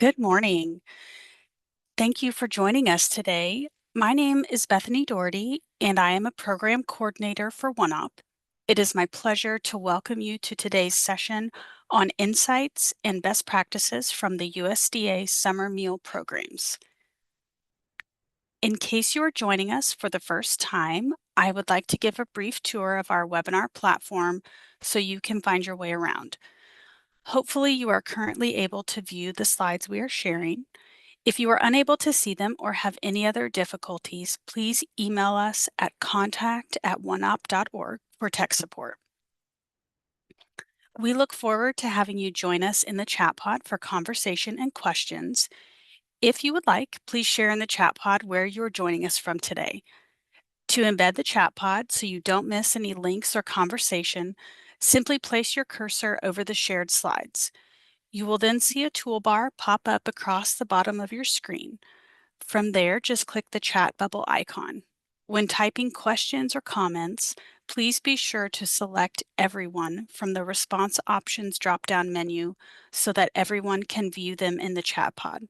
Good morning. Thank you for joining us today. My name is Bethany Doherty, and I am a program coordinator for OneOp. It is my pleasure to welcome you to today's session on insights and best practices from the USDA summer meal programs. In case you are joining us for the first time, I would like to give a brief tour of our webinar platform so you can find your way around. Hopefully, you are currently able to view the slides we are sharing. If you are unable to see them or have any other difficulties, please email us at contact@oneop.org for tech support. We look forward to having you join us in the chat pod for conversation and questions. If you would like, please share in the chat pod where you are joining us from today. To embed the chat pod so you don't miss any links or conversation, simply place your cursor over the shared slides. You will then see a toolbar pop up across the bottom of your screen. From there, just click the chat bubble icon. When typing questions or comments, please be sure to select Everyone from the Response Options drop-down menu so that everyone can view them in the chat pod.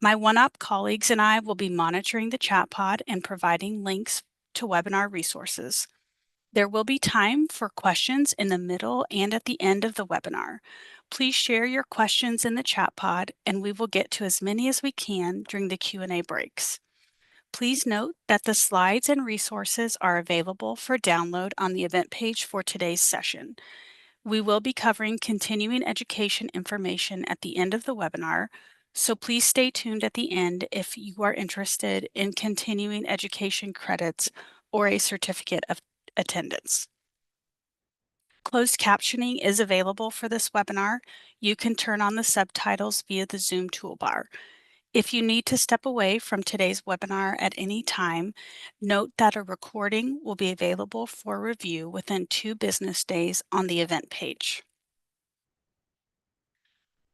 My OneOp colleagues and I will be monitoring the chat pod and providing links to webinar resources. There will be time for questions in the middle and at the end of the webinar. Please share your questions in the chat pod and we will get to as many as we can during the Q&A breaks. Please note that the slides and resources are available for download on the event page for today's session. We will be covering continuing education information at the end of the webinar, so please stay tuned at the end if you are interested in continuing education credits or a certificate of attendance. Closed captioning is available for this webinar. You can turn on the subtitles via the Zoom toolbar. If you need to step away from today's webinar at any time, note that a recording will be available for review within 2 business days on the event page.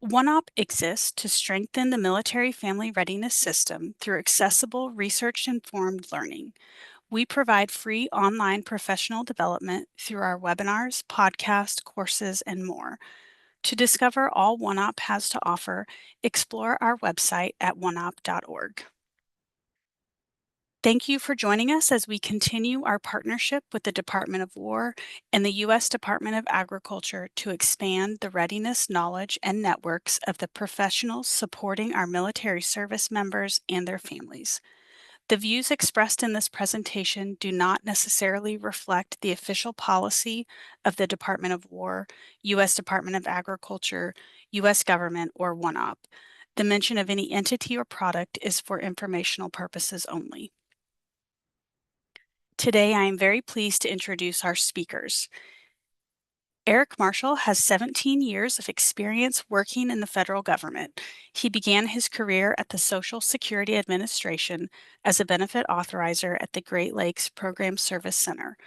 OneOp exists to strengthen the military family readiness system through accessible, research-informed learning. We provide free online professional development through our webinars, podcasts, courses, and more. To discover all OneOp has to offer, explore our website at oneop.org. Thank you for joining us as we continue our partnership with the Department of War and the U.S. Department of Agriculture to expand the readiness, knowledge, and networks of the professionals supporting our military service members and their families. The views expressed in this presentation do not necessarily reflect the official policy of the Department of War, U.S. Department of Agriculture, U.S. government, or OneOp. The mention of any entity or product is for informational purposes only. Today, I am very pleased to introduce our speakers. Eric Marshall has 17 years of experience working in the federal government. He began his career at the Social Security Administration as a benefit authorizer at the Great Lakes Program Service Center.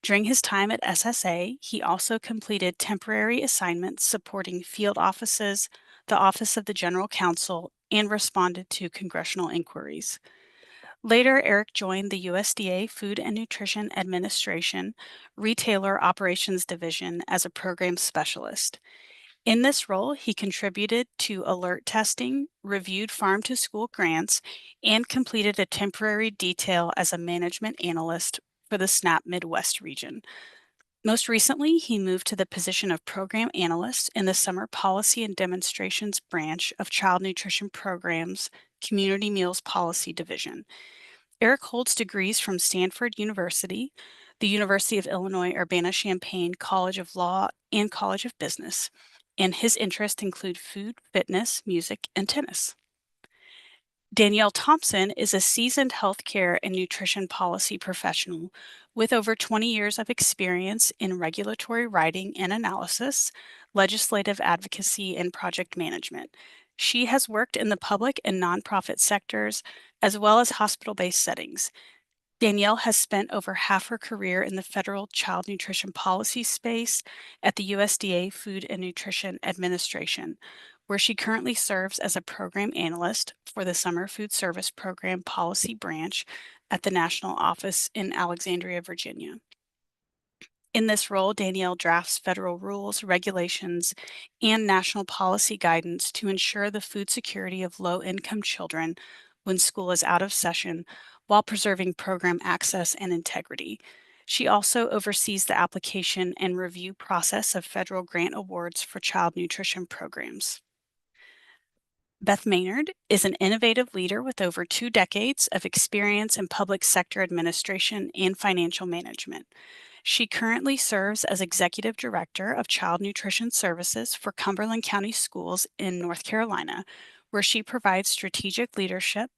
During his time at SSA, he also completed temporary assignments supporting field offices, the Office of the General Counsel, and responded to congressional inquiries. Later, Eric joined the USDA Food and Nutrition Administration Retailer Operations Division as a program specialist. In this role, he contributed to alert testing, reviewed farm-to-school grants, and completed a temporary detail as a management analyst for the SNAP Midwest region. Most recently, he moved to the position of program analyst in the Summer Policy and Demonstrations branch of Child Nutrition Programs Community Meals Policy Division. Eric holds degrees from Stanford University, the University of Illinois Urbana-Champaign College of Law, and College of Business, and his interests include food, fitness, music, and tennis. Danielle Thompson is a seasoned healthcare and nutrition policy professional with over 20 years of experience in regulatory writing and analysis, legislative advocacy, and project management. She has worked in the public and nonprofit sectors, as well as hospital-based settings. Danielle has spent over half her career in the federal child nutrition policy space at the USDA Food and Nutrition Administration, where she currently serves as a program analyst for the Summer Food Service Program Policy Branch at the National Office in Alexandria, Virginia. In this role, Danielle drafts federal rules, regulations, and national policy guidance to ensure the food security of low-income children when school is out of session, while preserving program access and integrity. She also oversees the application and review process of federal grant awards for child nutrition programs. Beth Maynard is an innovative leader with over 2 decades of experience in public sector administration and financial management. She currently serves as Executive Director of Child Nutrition Services for Cumberland County Schools in North Carolina, where she provides strategic leadership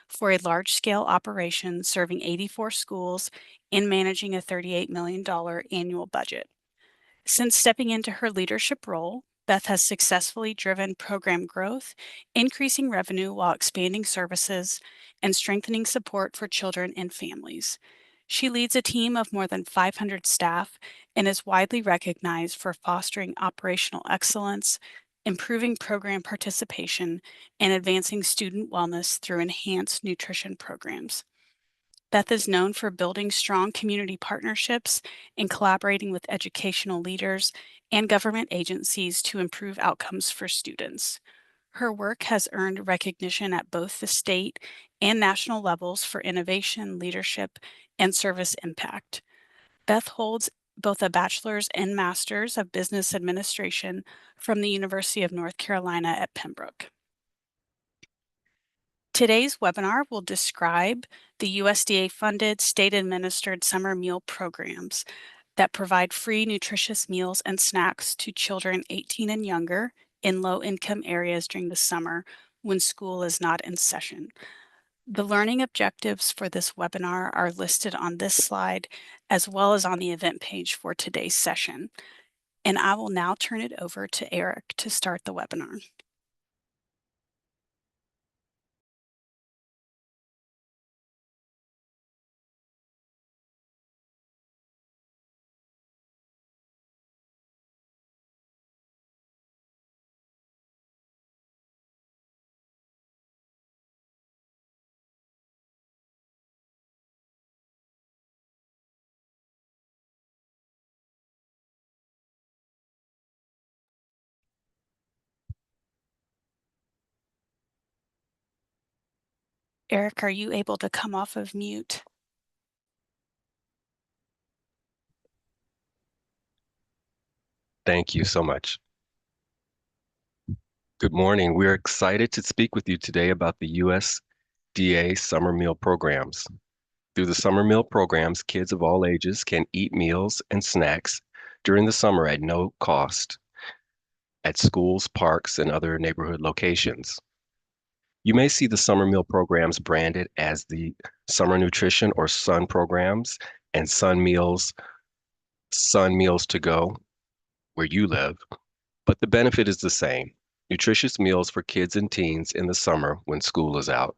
for a large-scale operation serving 84 schools and managing a $38 million annual budget. Since stepping into her leadership role, Beth has successfully driven program growth, increasing revenue while expanding services, and strengthening support for children and families. She leads a team of more than 500 staff and is widely recognized for fostering operational excellence, improving program participation, and advancing student wellness through enhanced nutrition programs. Beth is known for building strong community partnerships and collaborating with educational leaders and government agencies to improve outcomes for students. Her work has earned recognition at both the state and national levels for innovation, leadership, and service impact. Beth holds both a bachelor's and master's of business administration from the University of North Carolina at Pembroke. Today's webinar will describe the USDA-funded state-administered summer meal programs that provide free nutritious meals and snacks to children 18 and younger in low-income areas during the summer when school is not in session. The learning objectives for this webinar are listed on this slide as well as on the event page for today's session. And I will now turn it over to Eric to start the webinar. Eric, are you able to come off of mute? Thank you so much. Good morning. We're excited to speak with you today about the USDA summer meal programs. Through the summer meal programs, kids of all ages can eat meals and snacks during the summer at no cost at schools, parks, and other neighborhood locations. You may see the summer meal programs branded as the Summer Nutrition or SUN programs and SUN Meals to Go where you live. But the benefit is the same, nutritious meals for kids and teens in the summer when school is out.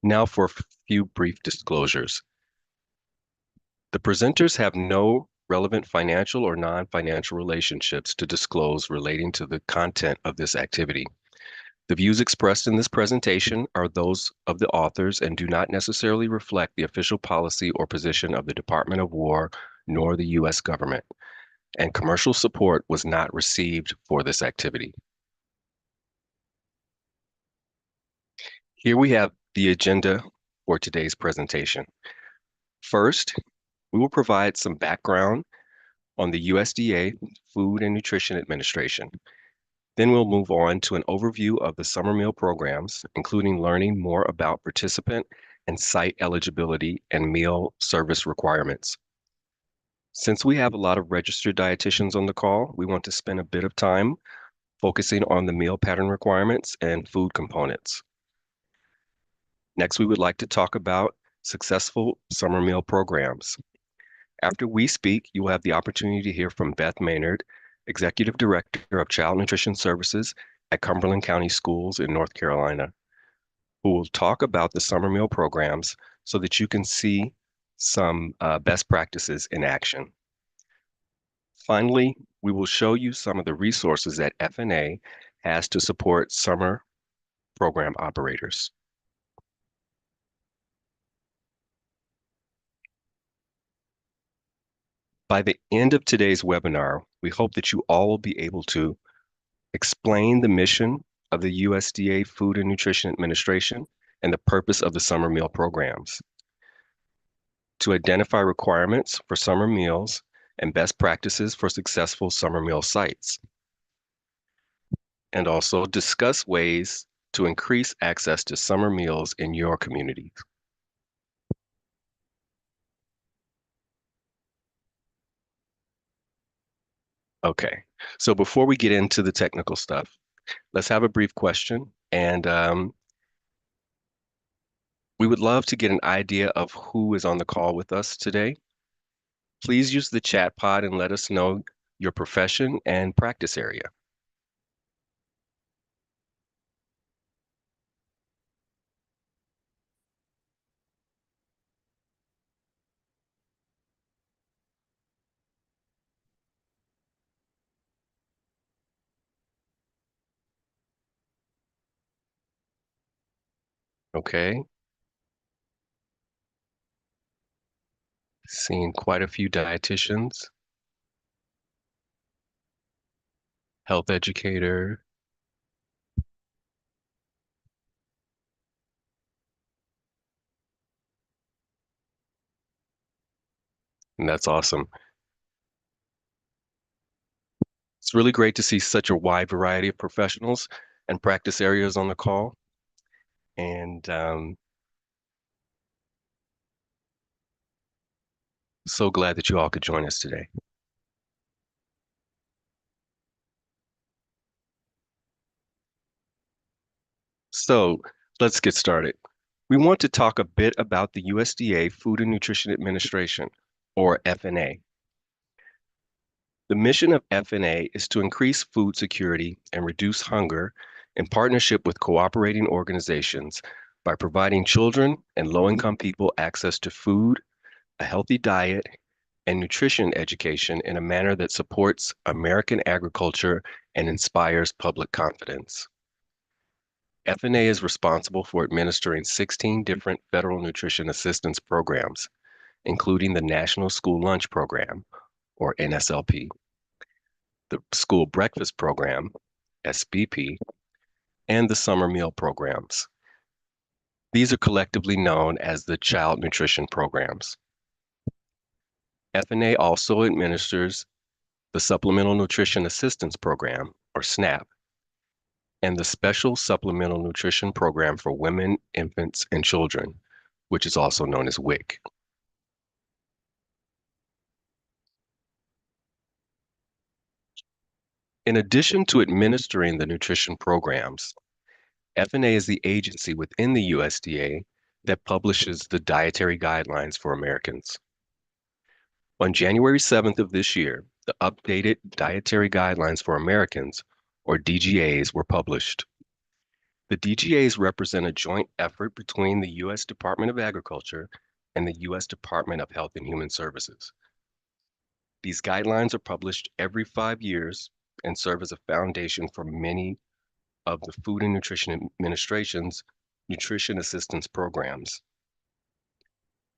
Now for a few brief disclosures. The presenters have no relevant financial or non-financial relationships to disclose relating to the content of this activity. The views expressed in this presentation are those of the authors and do not necessarily reflect the official policy or position of the Department of War nor the U.S. government, and commercial support was not received for this activity. Here we have the agenda for today's presentation. First, we will provide some background on the USDA Food and Nutrition Administration. Then we'll move on to an overview of the summer meal programs, including learning more about participant and site eligibility and meal service requirements. Since we have a lot of registered dietitians on the call, we want to spend a bit of time focusing on the meal pattern requirements and food components. Next, we would like to talk about successful summer meal programs. After we speak, you will have the opportunity to hear from Beth Maynard, Executive Director of Child Nutrition Services at Cumberland County Schools in North Carolina, who will talk about the summer meal programs so that you can see some best practices in action. Finally, we will show you some of the resources that FNA has to support summer program operators. By the end of today's webinar, we hope that you all will be able to explain the mission of the USDA Food and Nutrition Administration and the purpose of the summer meal programs, to identify requirements for summer meals and best practices for successful summer meal sites, and also discuss ways to increase access to summer meals in your communities. Okay, so before we get into the technical stuff, let's have a brief question. And we would love to get an idea of who is on the call with us today. Please use the chat pod and let us know your profession and practice area. Okay, seeing quite a few dietitians, health educator. And that's awesome. It's really great to see such a wide variety of professionals and practice areas on the call. And so glad that you all could join us today. So let's get started. We want to talk a bit about the USDA Food and Nutrition Administration, or FNA. The mission of FNA is to increase food security and reduce hunger in partnership with cooperating organizations by providing children and low-income people access to food, a healthy diet, and nutrition education in a manner that supports American agriculture and inspires public confidence. FNA is responsible for administering 16 different federal nutrition assistance programs, including the National School Lunch Program, or NSLP, the School Breakfast Program, SBP, and the Summer Meal Programs. These are collectively known as the Child Nutrition Programs. FNA also administers the Supplemental Nutrition Assistance Program, or SNAP, and the Special Supplemental Nutrition Program for Women, Infants, and Children, which is also known as WIC. In addition to administering the nutrition programs, FNA is the agency within the USDA that publishes the dietary guidelines for Americans. On January 7th of this year, the updated Dietary Guidelines for Americans, or DGAs, were published. The DGAs represent a joint effort between the U.S. Department of Agriculture and the U.S. Department of Health and Human Services. These guidelines are published every 5 years and serve as a foundation for many of the Food and Nutrition Administration's nutrition assistance programs.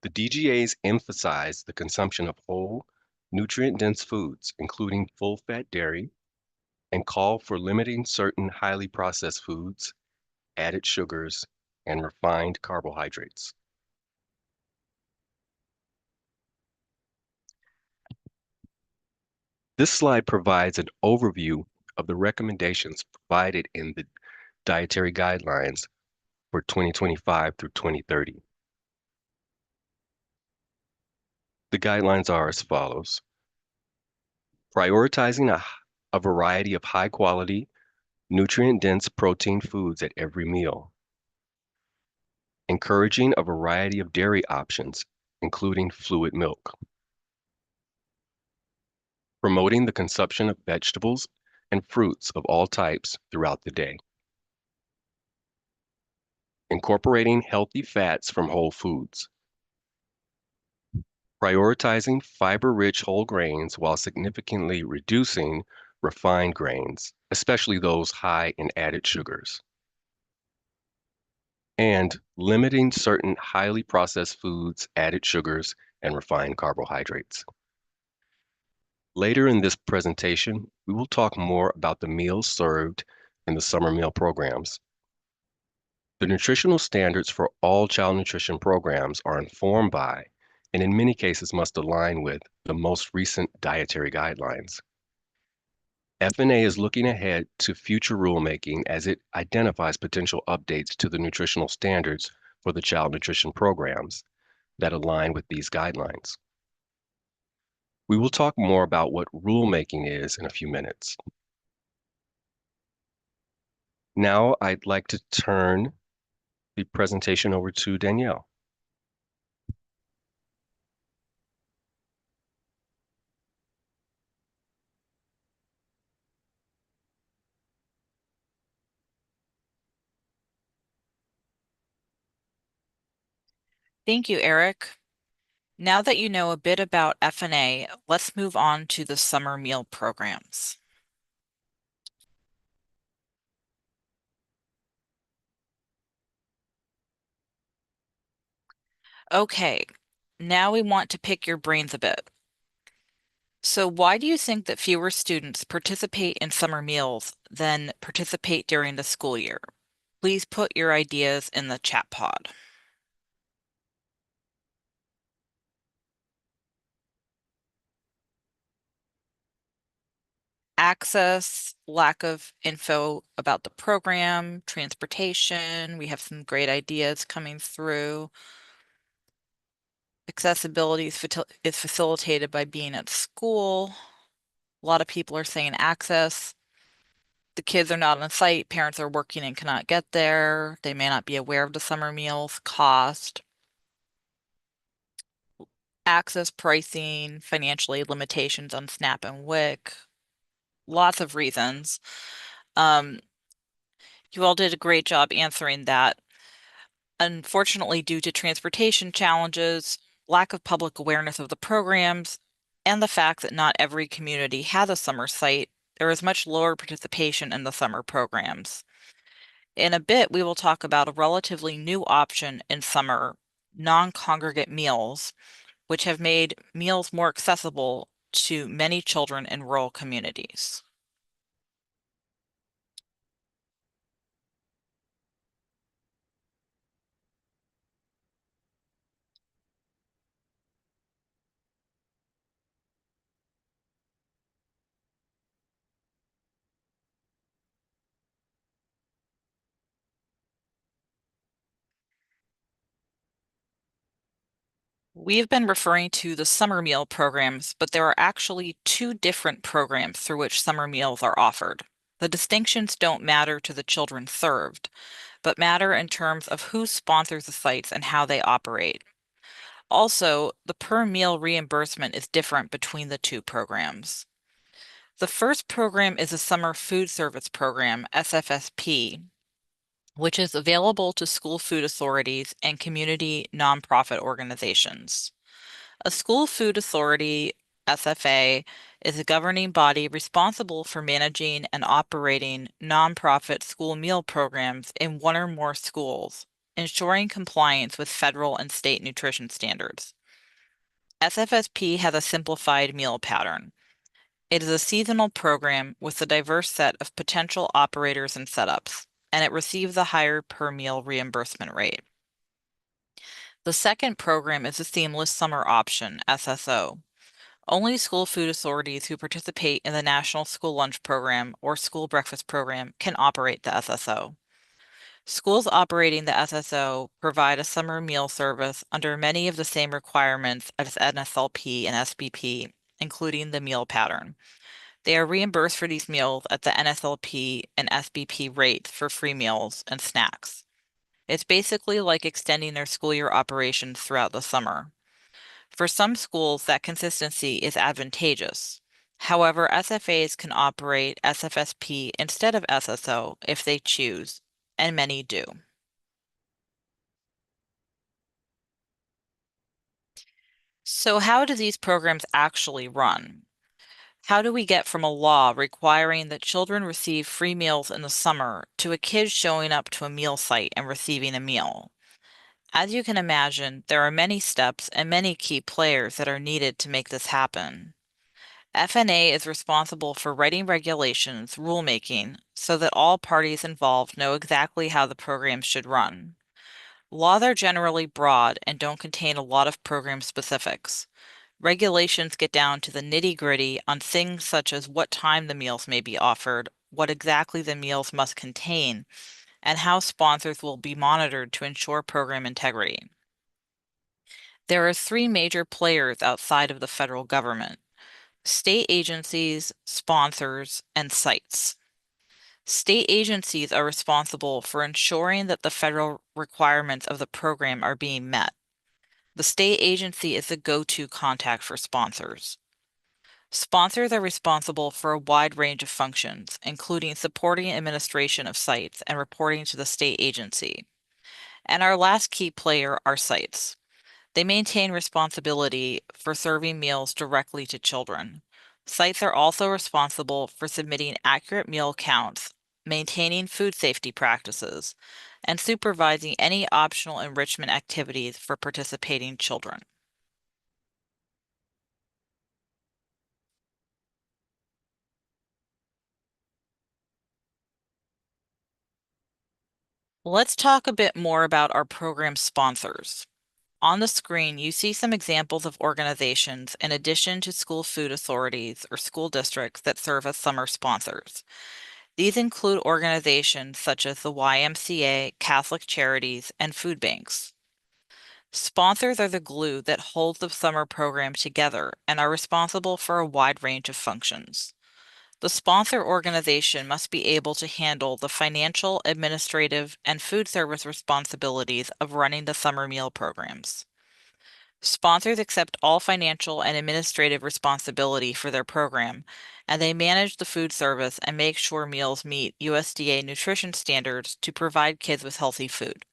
The DGAs emphasize the consumption of whole, nutrient-dense foods, including full-fat dairy, and call for limiting certain highly processed foods, added sugars, and refined carbohydrates. This slide provides an overview of the recommendations provided in the dietary guidelines for 2025 through 2030. The guidelines are as follows: prioritizing a variety of high quality, nutrient dense protein foods at every meal, encouraging a variety of dairy options, including fluid milk, promoting the consumption of vegetables and fruits of all types throughout the day, incorporating healthy fats from whole foods, prioritizing fiber-rich whole grains while significantly reducing refined grains, especially those high in added sugars, and limiting certain highly processed foods, added sugars, and refined carbohydrates. Later in this presentation, we will talk more about the meals served in the summer meal programs. The nutritional standards for all child nutrition programs are informed by, and in many cases must align with, the most recent dietary guidelines. FNA is looking ahead to future rulemaking as it identifies potential updates to the nutritional standards for the child nutrition programs that align with these guidelines. We will talk more about what rulemaking is in a few minutes. Now I'd like to turn the presentation over to Danielle. Thank you, Eric. Now that you know a bit about FNA, let's move on to the summer meal programs. Okay, now we want to pick your brains a bit. So why do you think that fewer students participate in summer meals than participate during the school year? Please put your ideas in the chat pod. Access, lack of info about the program, transportation. We have some great ideas coming through. Accessibility is facilitated by being at school. A lot of people are saying access. The kids are not on site, parents are working and cannot get there. They may not be aware of the summer meals, cost, access, pricing, financial aid limitations on SNAP and WIC. Lots of reasons. You all did a great job answering that. Unfortunately, due to transportation challenges, lack of public awareness of the programs, and the fact that not every community has a summer site, there is much lower participation in the summer programs. In a bit, we will talk about a relatively new option in summer, non-congregate meals, which have made meals more accessible to many children in rural communities. We have been referring to the summer meal programs, but there are actually two different programs through which summer meals are offered. The distinctions don't matter to the children served, but matter in terms of who sponsors the sites and how they operate. Also, the per meal reimbursement is different between the two programs. The first program is a Summer Food Service Program, SFSP, which is available to school food authorities and community nonprofit organizations. A school food authority, SFA, is a governing body responsible for managing and operating nonprofit school meal programs in one or more schools, ensuring compliance with federal and state nutrition standards. SFSP has a simplified meal pattern. It is a seasonal program with a diverse set of potential operators and setups, and it receives a higher per meal reimbursement rate. The second program is a seamless summer option, SSO. Only school food authorities who participate in the National School Lunch Program or School Breakfast Program can operate the SSO. Schools operating the SSO provide a summer meal service under many of the same requirements as NSLP and SBP, including the meal pattern. They are reimbursed for these meals at the NSLP and SBP rates for free meals and snacks. It's basically like extending their school year operations throughout the summer. For some schools, that consistency is advantageous. However, SFAs can operate SFSP instead of SSO if they choose, and many do. So how do these programs actually run? How do we get from a law requiring that children receive free meals in the summer to a kid showing up to a meal site and receiving a meal? As you can imagine, there are many steps and many key players that are needed to make this happen. FNA is responsible for writing regulations, rulemaking, so that all parties involved know exactly how the program should run. Laws are generally broad and don't contain a lot of program specifics. Regulations get down to the nitty-gritty on things such as what time the meals may be offered, what exactly the meals must contain, and how sponsors will be monitored to ensure program integrity. There are three major players outside of the federal government: state agencies, sponsors, and sites. State agencies are responsible for ensuring that the federal requirements of the program are being met. The state agency is the go-to contact for sponsors. Sponsors are responsible for a wide range of functions, including supporting administration of sites and reporting to the state agency. And our last key player are sites. They maintain responsibility for serving meals directly to children. Sites are also responsible for submitting accurate meal counts, maintaining food safety practices, and supervising any optional enrichment activities for participating children. Let's talk a bit more about our program sponsors. On the screen, you see some examples of organizations in addition to school food authorities or school districts that serve as summer sponsors. These include organizations such as the YMCA, Catholic Charities, and food banks. Sponsors are the glue that holds the summer program together and are responsible for a wide range of functions. The sponsor organization must be able to handle the financial, administrative, and food service responsibilities of running the summer meal programs. Sponsors accept all financial and administrative responsibility for their program, and they manage the food service and make sure meals meet USDA nutrition standards to provide kids with healthy food.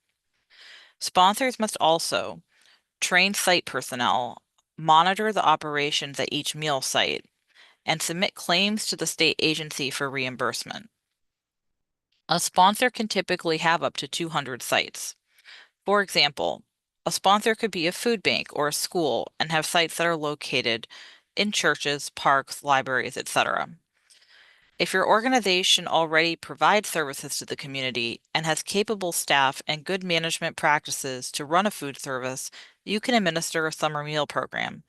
Sponsors must also train site personnel, monitor the operations at each meal site, and submit claims to the state agency for reimbursement. A sponsor can typically have up to 200 sites. For example, a sponsor could be a food bank or a school and have sites that are located in churches, parks, libraries, etc. If your organization already provides services to the community and has capable staff and good management practices to run a food service, you can administer a summer meal program.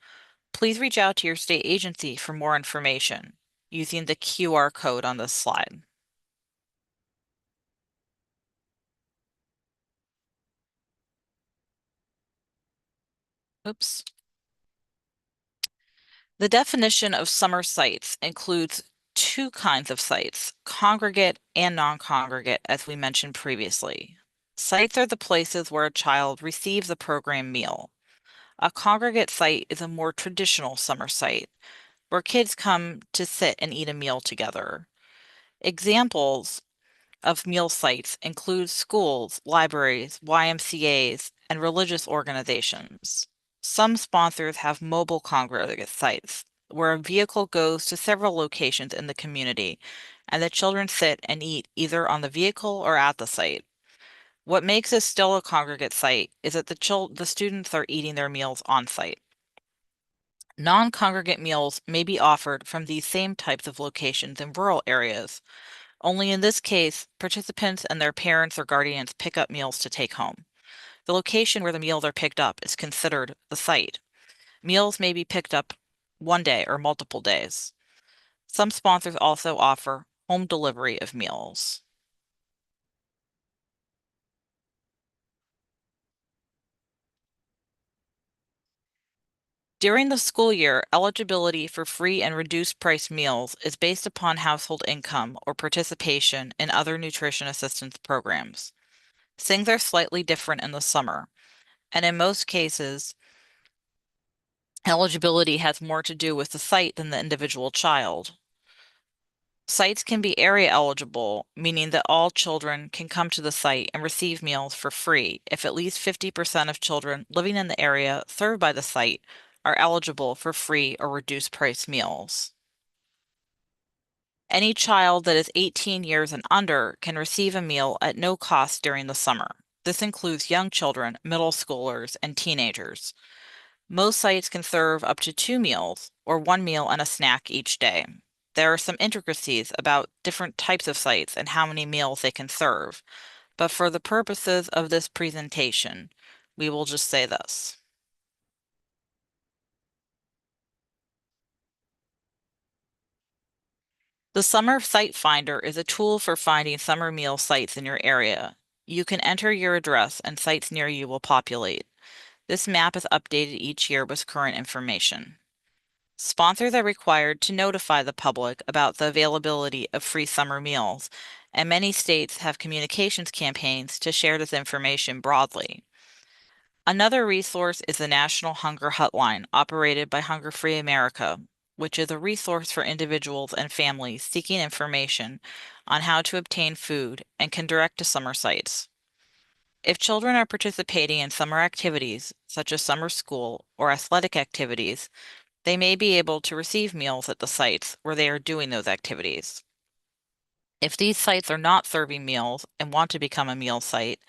Please reach out to your state agency for more information using the QR code on this slide. Oops. The definition of summer sites includes two kinds of sites, congregate and non-congregate, as we mentioned previously. Sites are the places where a child receives a program meal. A congregate site is a more traditional summer site, where kids come to sit and eat a meal together. Examples of meal sites include schools, libraries, YMCAs, and religious organizations. Some sponsors have mobile congregate sites, where a vehicle goes to several locations in the community, and the children sit and eat either on the vehicle or at the site. What makes this still a congregate site is that the students are eating their meals on site. Non-congregate meals may be offered from these same types of locations in rural areas, only in this case, participants and their parents or guardians pick up meals to take home. The location where the meals are picked up is considered the site. Meals may be picked up one day or multiple days. Some sponsors also offer home delivery of meals. During the school year, eligibility for free and reduced price meals is based upon household income or participation in other nutrition assistance programs. Things are slightly different in the summer, and in most cases, eligibility has more to do with the site than the individual child. Sites can be area eligible, meaning that all children can come to the site and receive meals for free if at least 50% of children living in the area served by the site are eligible for free or reduced price meals. Any child that is 18 years and under can receive a meal at no cost during the summer. This includes young children, middle schoolers, and teenagers. Most sites can serve up to 2 meals or 1 meal and a snack each day. There are some intricacies about different types of sites and how many meals they can serve, but for the purposes of this presentation, we will just say this. The Summer Site Finder is a tool for finding summer meal sites in your area. You can enter your address and sites near you will populate. This map is updated each year with current information. Sponsors are required to notify the public about the availability of free summer meals, and many states have communications campaigns to share this information broadly. Another resource is the National Hunger Hotline, operated by Hunger Free America, which is a resource for individuals and families seeking information on how to obtain food and can direct to summer sites. If children are participating in summer activities, such as summer school or athletic activities, they may be able to receive meals at the sites where they are doing those activities. If these sites are not serving meals and want to become a meal site,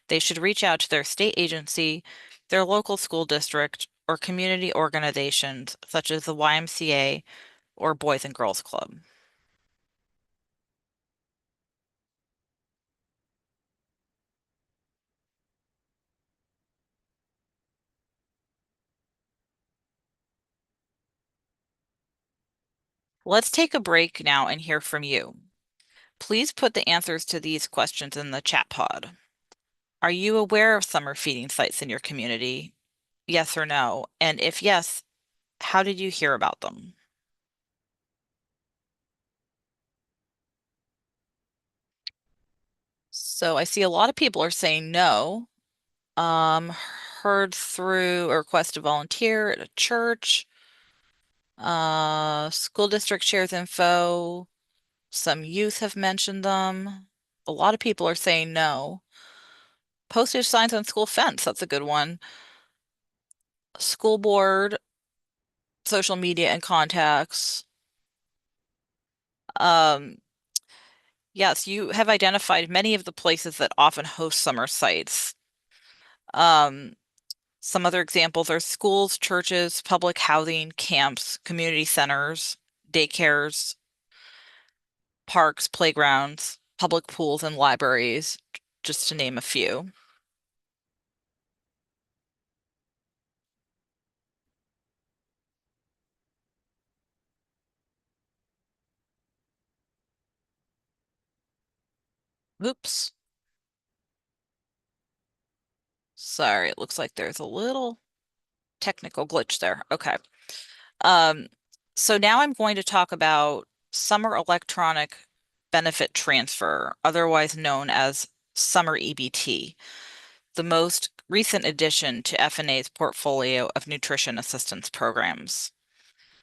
they should reach out to their state agency, their local school district, or community organizations such as the YMCA or Boys and Girls Club. Let's take a break now and hear from you. Please put the answers to these questions in the chat pod. Are you aware of summer feeding sites in your community? Yes or no? And if yes, how did you hear about them? So I see a lot of people are saying no. Heard through a request to volunteer at a church. School district shares info. Some youth have mentioned them. A lot of people are saying no. Postage signs on school fence, that's a good one. School board, social media and contacts. Yes, you have identified many of the places that often host summer sites. Some other examples are schools, churches, public housing, camps, community centers, daycares, parks, playgrounds, public pools, and libraries, just to name a few. Oops. Sorry, it looks like there's a little technical glitch there. Okay. Um, so now I'm going to talk about Summer Electronic Benefit Transfer, otherwise known as Summer EBT, the most recent addition to FNA's portfolio of nutrition assistance programs.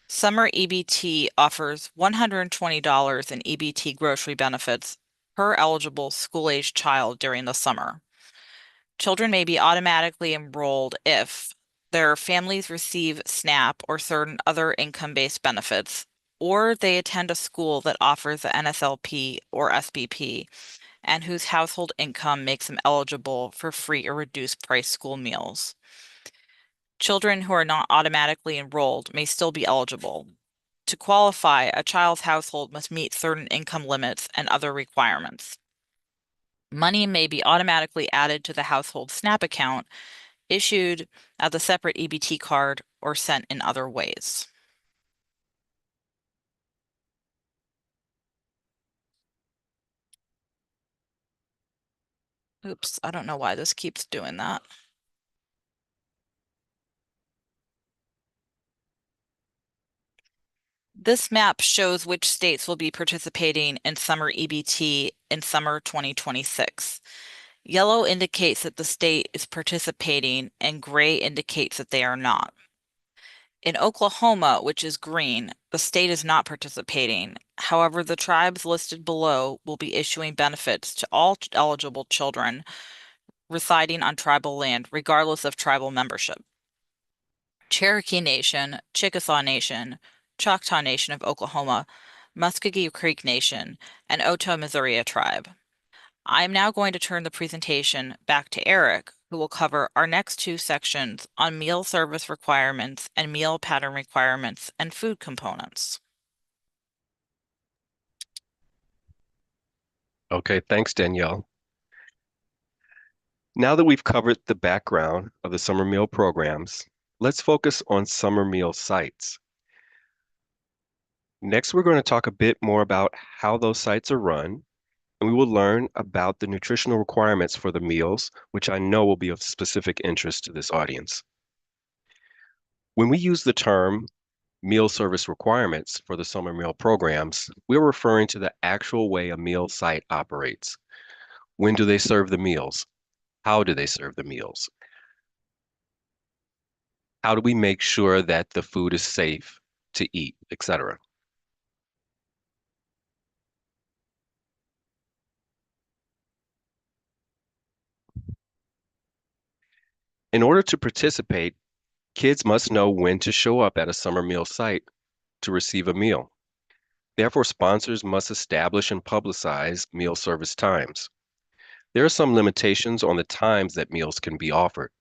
Summer EBT offers $120 in EBT grocery benefits per eligible school-aged child during the summer. Children may be automatically enrolled if their families receive SNAP or certain other income-based benefits, or they attend a school that offers the NSLP or SBP, and whose household income makes them eligible for free or reduced price school meals. Children who are not automatically enrolled may still be eligible. To qualify, a child's household must meet certain income limits and other requirements. Money may be automatically added to the household SNAP account, issued as a separate EBT card, or sent in other ways. Oops, I don't know why this keeps doing that. This map shows which states will be participating in summer EBT in summer 2026. Yellow indicates that the state is participating, and gray indicates that they are not. In Oklahoma, which is green, the state is not participating. However, the tribes listed below will be issuing benefits to all eligible children residing on tribal land, regardless of tribal membership. Cherokee Nation, Chickasaw Nation, Choctaw Nation of Oklahoma, Muskogee Creek Nation, and Otoe Missouri tribe. I'm now going to turn the presentation back to Eric, who will cover our next two sections on meal service requirements and meal pattern requirements and food components. Okay, thanks, Danielle. Now that we've covered the background of the summer meal programs, let's focus on summer meal sites. Next, we're going to talk a bit more about how those sites are run, and we will learn about the nutritional requirements for the meals, which I know will be of specific interest to this audience. When we use the term meal service requirements for the summer meal programs, we're referring to the actual way a meal site operates. When do they serve the meals? How do they serve the meals? How do we make sure that the food is safe to eat, etc.? In order to participate, kids must know when to show up at a summer meal site to receive a meal. Therefore, sponsors must establish and publicize meal service times. There are some limitations on the times that meals can be offered.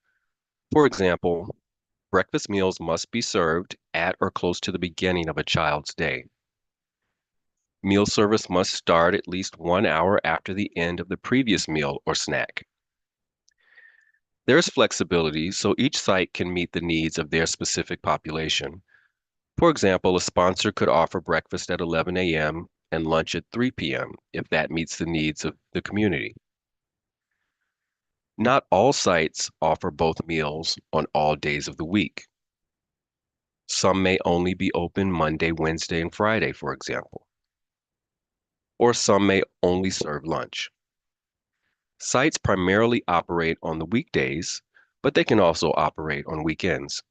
For example, breakfast meals must be served at or close to the beginning of a child's day. Meal service must start at least 1 hour after the end of the previous meal or snack. There's flexibility, so each site can meet the needs of their specific population. For example, a sponsor could offer breakfast at 11 a.m. and lunch at 3 p.m. if that meets the needs of the community. Not all sites offer both meals on all days of the week. Some may only be open Monday, Wednesday, and Friday, for example. Or some may only serve lunch. Sites primarily operate on the weekdays, but they can also operate on weekends.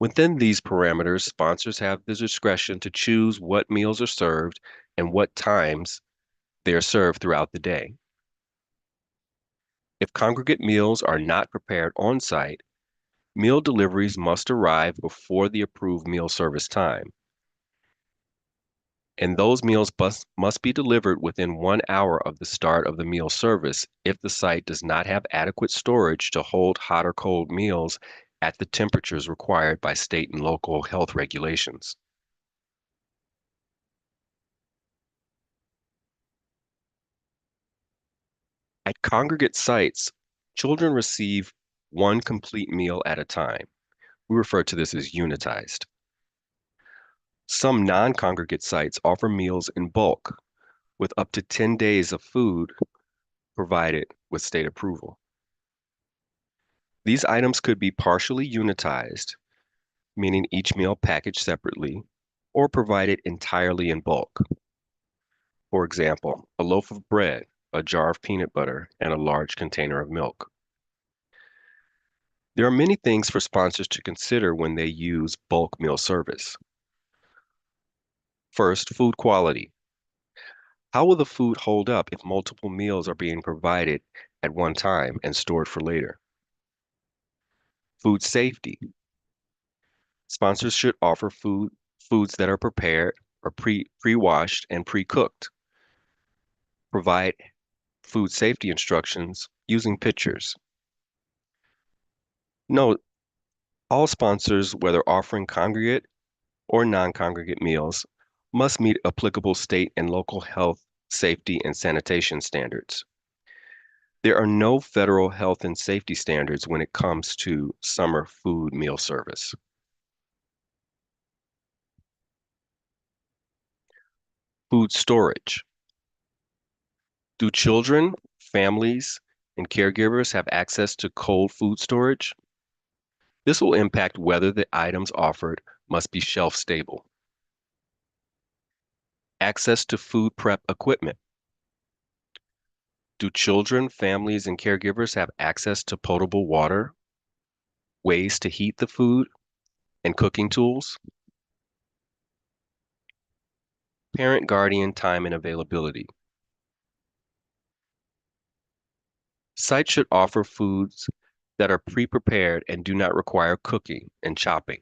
Within these parameters, sponsors have the discretion to choose what meals are served and what times they are served throughout the day. If congregate meals are not prepared on site, meal deliveries must arrive before the approved meal service time. And those meals must be delivered within 1 hour of the start of the meal service if the site does not have adequate storage to hold hot or cold meals at the temperatures required by state and local health regulations. At congregate sites, children receive one complete meal at a time. We refer to this as unitized. Some non-congregate sites offer meals in bulk with up to 10 days of food provided with state approval. These items could be partially unitized, meaning each meal packaged separately, or provided entirely in bulk. For example, a loaf of bread, a jar of peanut butter, and a large container of milk. There are many things for sponsors to consider when they use bulk meal service. First, food quality. How will the food hold up if multiple meals are being provided at one time and stored for later? Food safety. Sponsors should offer foods that are prepared or pre-washed and pre-cooked. Provide food safety instructions using pictures. Note, all sponsors, whether offering congregate or non-congregate meals, must meet applicable state and local health, safety, and sanitation standards. There are no federal health and safety standards when it comes to summer food meal service. Food storage. Do children, families, and caregivers have access to cold food storage? This will impact whether the items offered must be shelf stable. Access to food prep equipment. Do children, families, and caregivers have access to potable water, ways to heat the food, and cooking tools? Parent guardian time and availability. Sites should offer foods that are pre-prepared and do not require cooking and chopping.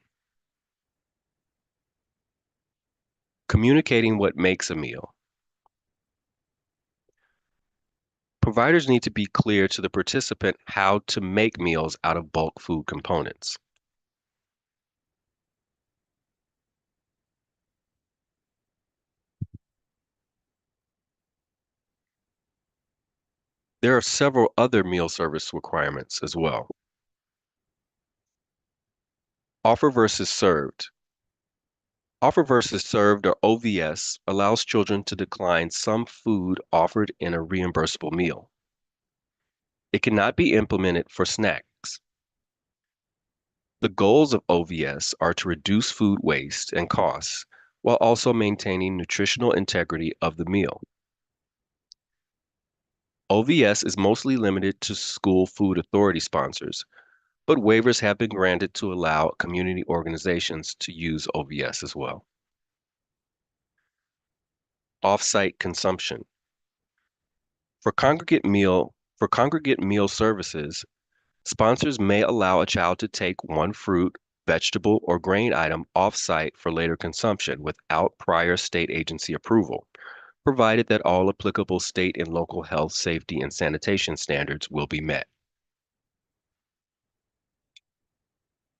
Communicating what makes a meal. Providers need to be clear to the participant how to make meals out of bulk food components. There are several other meal service requirements as well. Offer versus served. Offer versus served, or OVS, allows children to decline some food offered in a reimbursable meal. It cannot be implemented for snacks. The goals of OVS are to reduce food waste and costs while also maintaining nutritional integrity of the meal. OVS is mostly limited to school food authority sponsors, but waivers have been granted to allow community organizations to use OVS as well. Off-site consumption. For congregate meal services, sponsors may allow a child to take one fruit, vegetable, or grain item off-site for later consumption without prior state agency approval, provided that all applicable state and local health, safety, and sanitation standards will be met.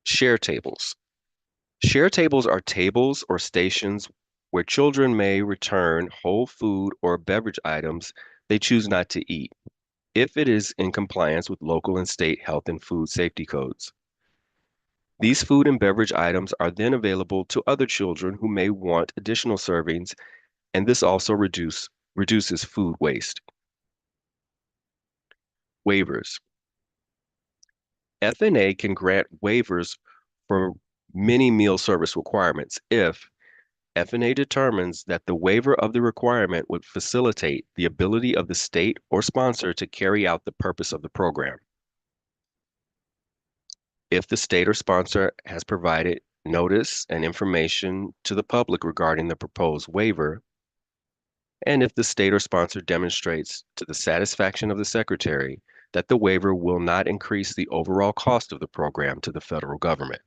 Share tables. Share tables are tables or stations where children may return whole food or beverage items they choose not to eat, if it is in compliance with local and state health and food safety codes. These food and beverage items are then available to other children who may want additional servings, and this also reduces food waste. Waivers. FNA can grant waivers for many meal service requirements if FNA determines that the waiver of the requirement would facilitate the ability of the state or sponsor to carry out the purpose of the program. If the state or sponsor has provided notice and information to the public regarding the proposed waiver, and if the state or sponsor demonstrates to the satisfaction of the secretary that the waiver will not increase the overall cost of the program to the federal government.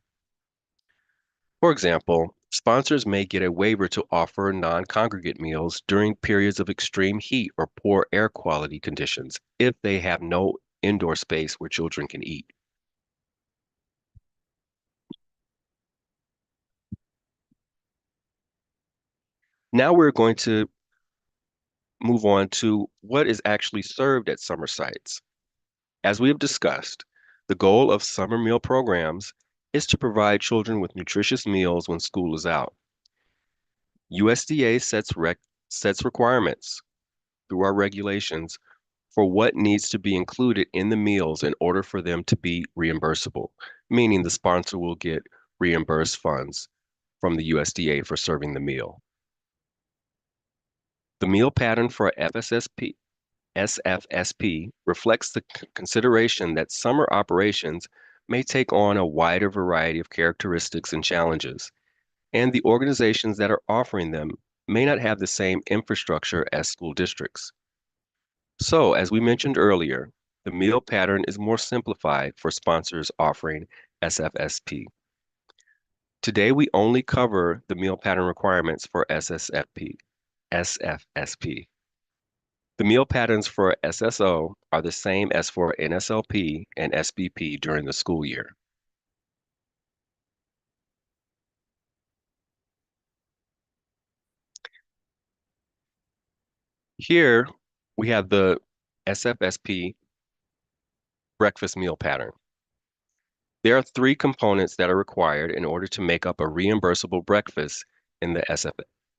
For example, sponsors may get a waiver to offer non-congregate meals during periods of extreme heat or poor air quality conditions if they have no indoor space where children can eat. Now we're going to move on to what is actually served at summer sites. As we have discussed, the goal of summer meal programs is to provide children with nutritious meals when school is out. USDA sets requirements through our regulations for what needs to be included in the meals in order for them to be reimbursable, meaning the sponsor will get reimbursed funds from the USDA for serving the meal. The meal pattern for SFSP reflects the consideration that summer operations may take on a wider variety of characteristics and challenges, and the organizations that are offering them may not have the same infrastructure as school districts. So, as we mentioned earlier, the meal pattern is more simplified for sponsors offering SFSP. Today, we only cover the meal pattern requirements for SFSP. The meal patterns for SSO are the same as for NSLP and SBP during the school year. Here, we have the SFSP breakfast meal pattern. There are three components that are required in order to make up a reimbursable breakfast in the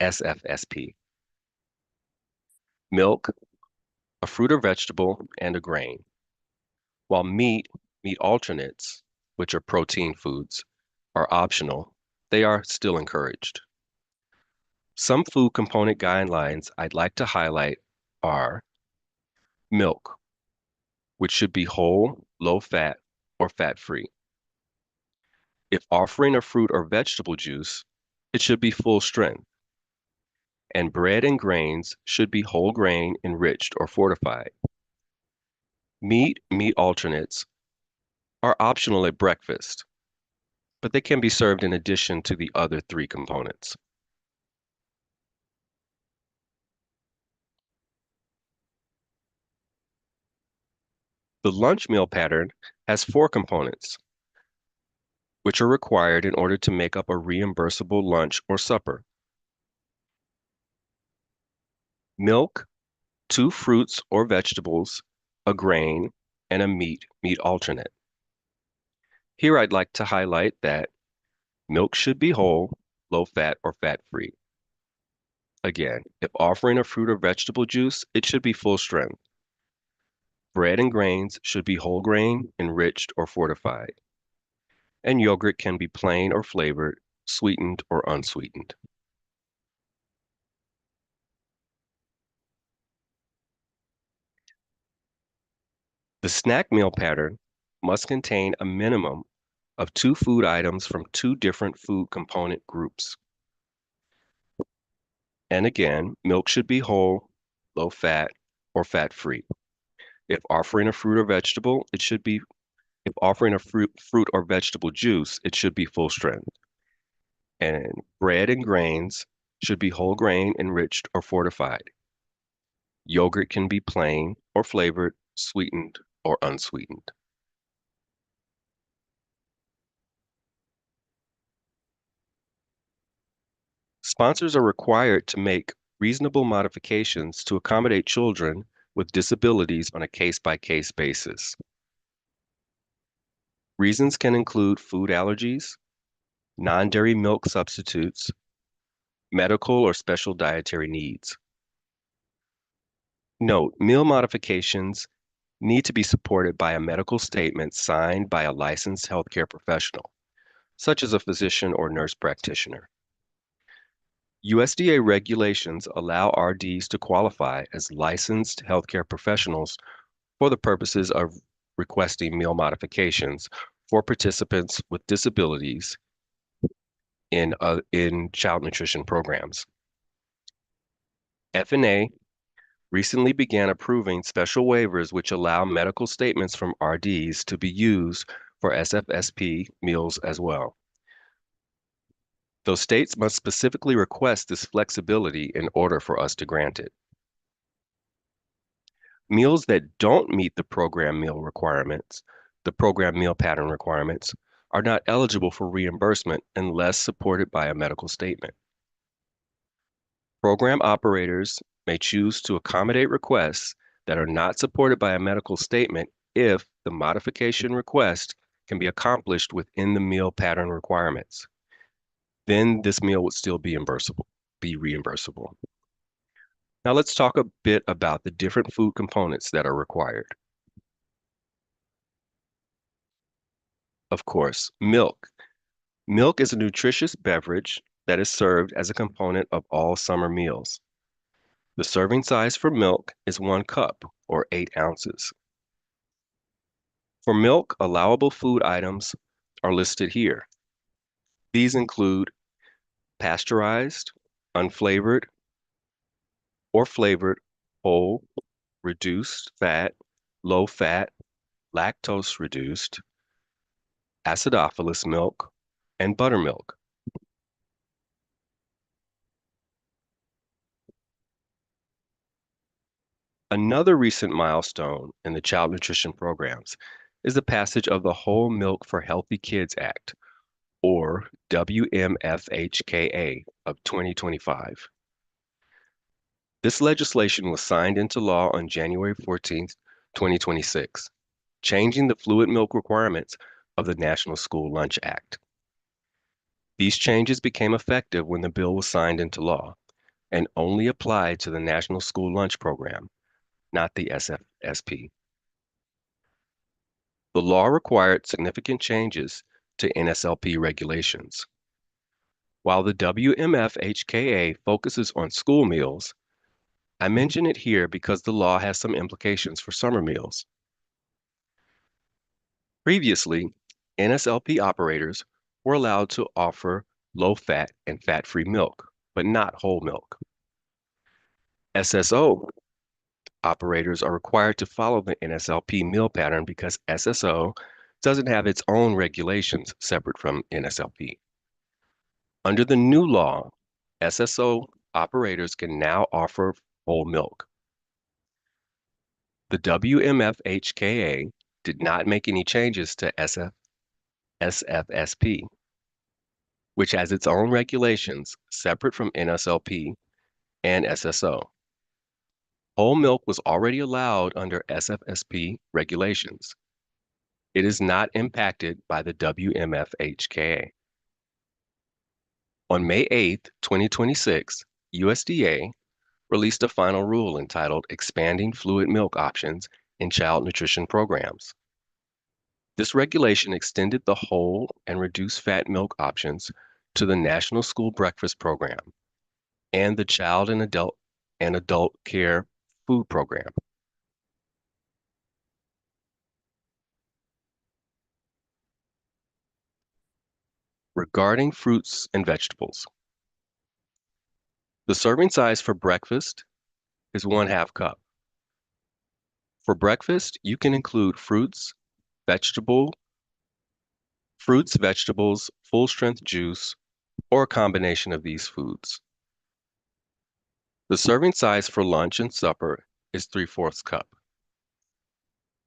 SFSP. Milk, a fruit or vegetable, and a grain. While meat alternates, which are protein foods, are optional, they are still encouraged. Some food component guidelines I'd like to highlight are milk, which should be whole, low fat, or fat-free. If offering a fruit or vegetable juice, it should be full strength. And bread and grains should be whole grain, enriched, or fortified. Meat alternates are optional at breakfast, but they can be served in addition to the other three components. The lunch meal pattern has 4 components, which are required in order to make up a reimbursable lunch or supper. Milk, 2 fruits or vegetables, a grain, and a meat alternate. Here I'd like to highlight that milk should be whole, low fat, or fat-free. Again, if offering a fruit or vegetable juice, it should be full strength. Bread and grains should be whole grain, enriched, or fortified. And yogurt can be plain or flavored, sweetened or unsweetened. The snack meal pattern must contain a minimum of 2 food items from 2 different food component groups. And again, milk should be whole, low fat, or fat-free. If offering a fruit or vegetable, if offering a fruit or vegetable juice, it should be full strength. And bread and grains should be whole grain, enriched, or fortified. Yogurt can be plain or flavored, sweetened, or unsweetened. Sponsors are required to make reasonable modifications to accommodate children with disabilities on a case-by-case basis. Reasons can include food allergies, non-dairy milk substitutes, medical or special dietary needs. Note, meal modifications need to be supported by a medical statement signed by a licensed healthcare professional, such as a physician or nurse practitioner. USDA regulations allow RDs to qualify as licensed healthcare professionals for the purposes of requesting meal modifications for participants with disabilities in child nutrition programs. FNA recently began approving special waivers which allow medical statements from RDs to be used for SFSP meals as well. Those states must specifically request this flexibility in order for us to grant it. Meals that don't meet the program meal pattern requirements, are not eligible for reimbursement unless supported by a medical statement. Program operators may choose to accommodate requests that are not supported by a medical statement if the modification request can be accomplished within the meal pattern requirements. Then this meal would still be reimbursable. Now let's talk a bit about the different food components that are required. Of course, milk. Milk is a nutritious beverage that is served as a component of all summer meals. The serving size for milk is 1 cup, or 8 ounces. For milk, allowable food items are listed here. These include pasteurized, unflavored, or flavored, whole, reduced fat, low fat, lactose reduced, acidophilus milk, and buttermilk. Another recent milestone in the child nutrition programs is the passage of the Whole Milk for Healthy Kids Act, or WMFHKA, of 2025. This legislation was signed into law on January 14, 2026, changing the fluid milk requirements of the National School Lunch Act. These changes became effective when the bill was signed into law and only applied to the National School Lunch Program, not the SFSP. The law required significant changes to NSLP regulations. While the WMFHKA focuses on school meals, I mention it here because the law has some implications for summer meals. Previously, NSLP operators were allowed to offer low-fat and fat-free milk, but not whole milk. SSO operators are required to follow the NSLP meal pattern because SSO doesn't have its own regulations separate from NSLP. Under the new law, SSO operators can now offer whole milk. The WMFHKA did not make any changes to SFSP, which has its own regulations separate from NSLP and SSO. Whole milk was already allowed under SFSP regulations. It is not impacted by the WMFHKA. On May 8, 2026, USDA released a final rule entitled Expanding Fluid Milk Options in Child Nutrition Programs. This regulation extended the whole and reduced fat milk options to the National School Breakfast Program and the Child and Adult Care Food Program. Regarding fruits and vegetables, the serving size for breakfast is 1/2 cup. For breakfast, you can include fruits, vegetables, full-strength juice, or a combination of these foods. The serving size for lunch and supper is 3/4 cup.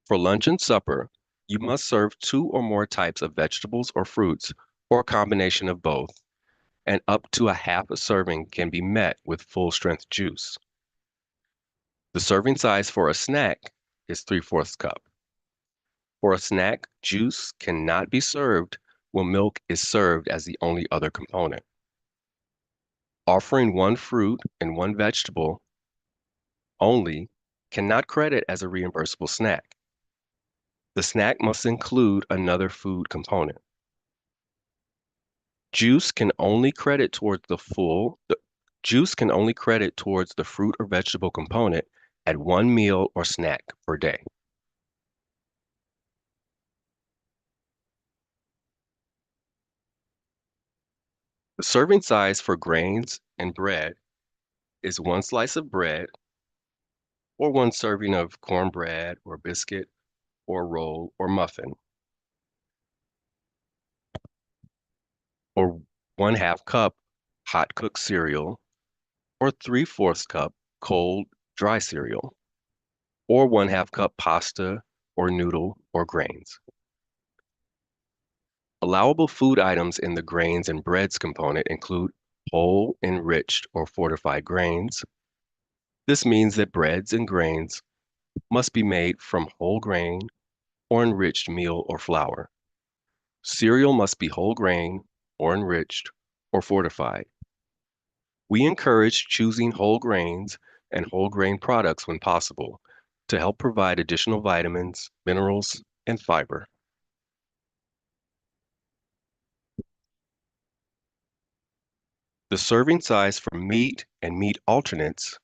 For lunch and supper, you must serve 2 or more types of vegetables or fruits, or a combination of both, and up to 1/2 serving can be met with full-strength juice. The serving size for a snack is 3/4 cup. For a snack, juice cannot be served when milk is served as the only other component. Offering 1 fruit and 1 vegetable only cannot credit as a reimbursable snack. The snack must include another food component. Juice can only credit towards the fruit or vegetable component at 1 meal or snack per day. The serving size for grains and bread is 1 slice of bread or 1 serving of cornbread or biscuit or roll or muffin, or 1/2 cup hot cooked cereal, or 3/4 cup cold dry cereal, or 1/2 cup pasta or noodle or grains. Allowable food items in the grains and breads component include whole, enriched, or fortified grains. This means that breads and grains must be made from whole grain or enriched meal or flour. Cereal must be whole grain or enriched or fortified. We encourage choosing whole grains and whole grain products when possible to help provide additional vitamins, minerals, and fiber. The serving size for meat and meat alternates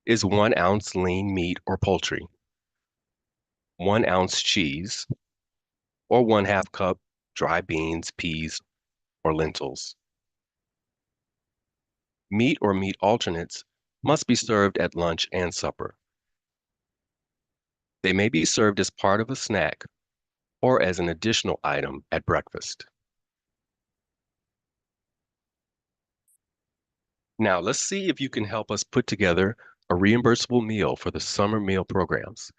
is 1 ounce lean meat or poultry, 1 ounce cheese, or 1/2 cup dry beans, peas, or lentils. Meat or meat alternates must be served at lunch and supper. They may be served as part of a snack or as an additional item at breakfast. Now, let's see if you can help us put together a reimbursable meal for the summer meal programs,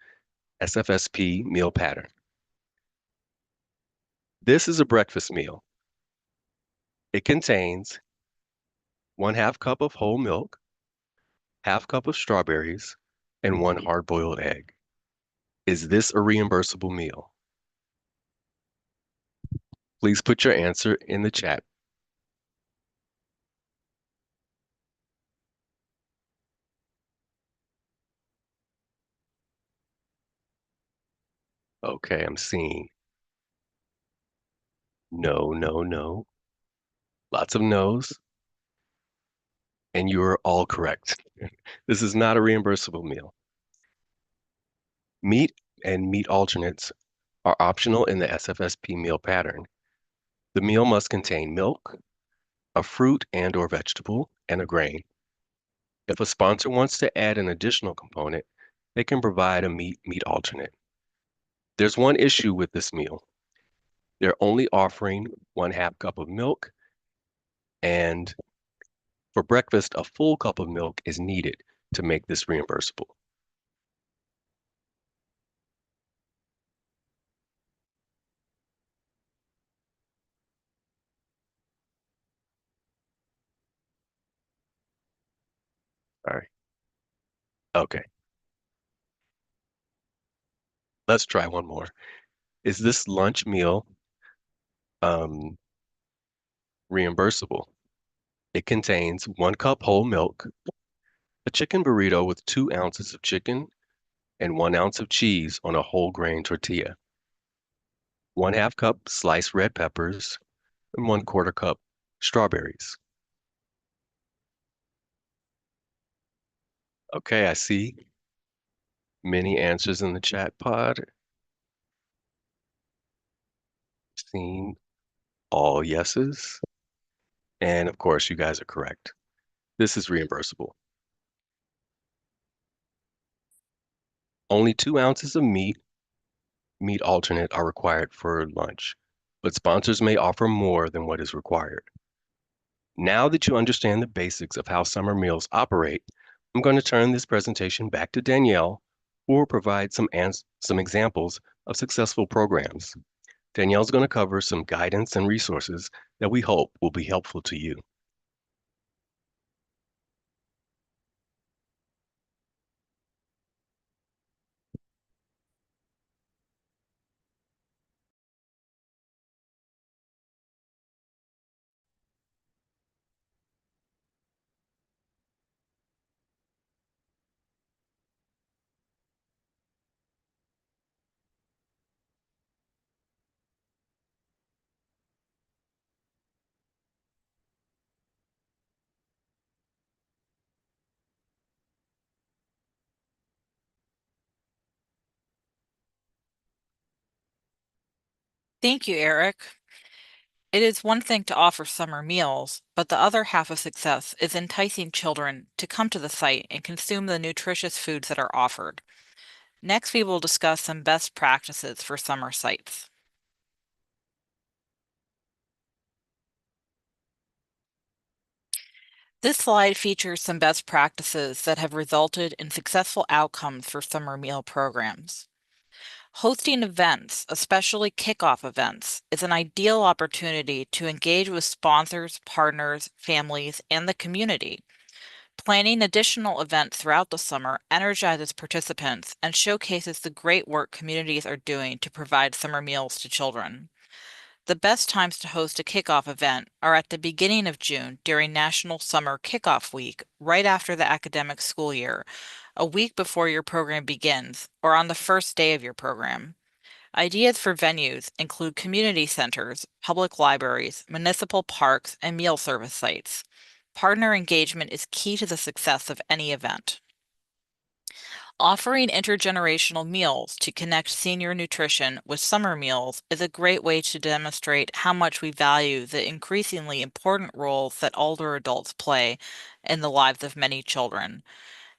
SFSP meal pattern. This is a breakfast meal. It contains 1/2 cup of whole milk, 1/2 cup of strawberries, and 1 hard-boiled egg. Is this a reimbursable meal? Please put your answer in the chat. Okay, I'm seeing no, no, no. Lots of no's. And you are all correct. This is not a reimbursable meal. Meat and meat alternates are optional in the SFSP meal pattern. The meal must contain milk, a fruit and or vegetable, and a grain. If a sponsor wants to add an additional component, they can provide a meat alternate. There's one issue with this meal. They're only offering 1/2 cup of milk, and for breakfast, a full cup of milk is needed to make this reimbursable. Okay, let's try one more. Is this lunch meal um, reimbursable? It contains 1 cup whole milk, a chicken burrito with 2 ounces of chicken, and 1 ounce of cheese on a whole grain tortilla, 1/2 cup sliced red peppers, and 1/4 cup strawberries. Okay, I see many answers in the chat pod. Seen all yeses. And of course, you guys are correct. This is reimbursable. Only 2 ounces of meat alternate are required for lunch, but sponsors may offer more than what is required. Now that you understand the basics of how summer meals operate, I'm going to turn this presentation back to Danielle, who will provide some examples of successful programs. Danielle's going to cover some guidance and resources that we hope will be helpful to you. Thank you, Eric. It is one thing to offer summer meals, but the other half of success is enticing children to come to the site and consume the nutritious foods that are offered. Next, we will discuss some best practices for summer sites. This slide features some best practices that have resulted in successful outcomes for summer meal programs. Hosting events, especially kickoff events, is an ideal opportunity to engage with sponsors, partners, families, and the community. Planning additional events throughout the summer energizes participants and showcases the great work communities are doing to provide summer meals to children. The best times to host a kickoff event are at the beginning of June during National Summer Kickoff Week, right after the academic school year, a week before your program begins, or on the first day of your program. Ideas for venues include community centers, public libraries, municipal parks, and meal service sites. Partner engagement is key to the success of any event. Offering intergenerational meals to connect senior nutrition with summer meals is a great way to demonstrate how much we value the increasingly important roles that older adults play in the lives of many children.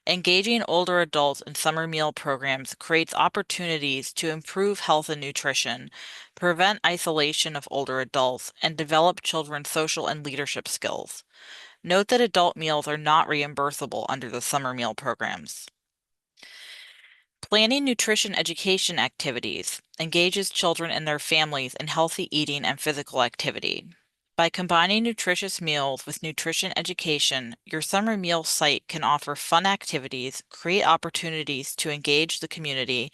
Engaging older adults in summer meal programs creates opportunities to improve health and nutrition, prevent isolation of older adults, and develop children's social and leadership skills. Note that adult meals are not reimbursable under the summer meal programs. Planning nutrition education activities engages children and their families in healthy eating and physical activity. By combining nutritious meals with nutrition education, your summer meal site can offer fun activities, create opportunities to engage the community,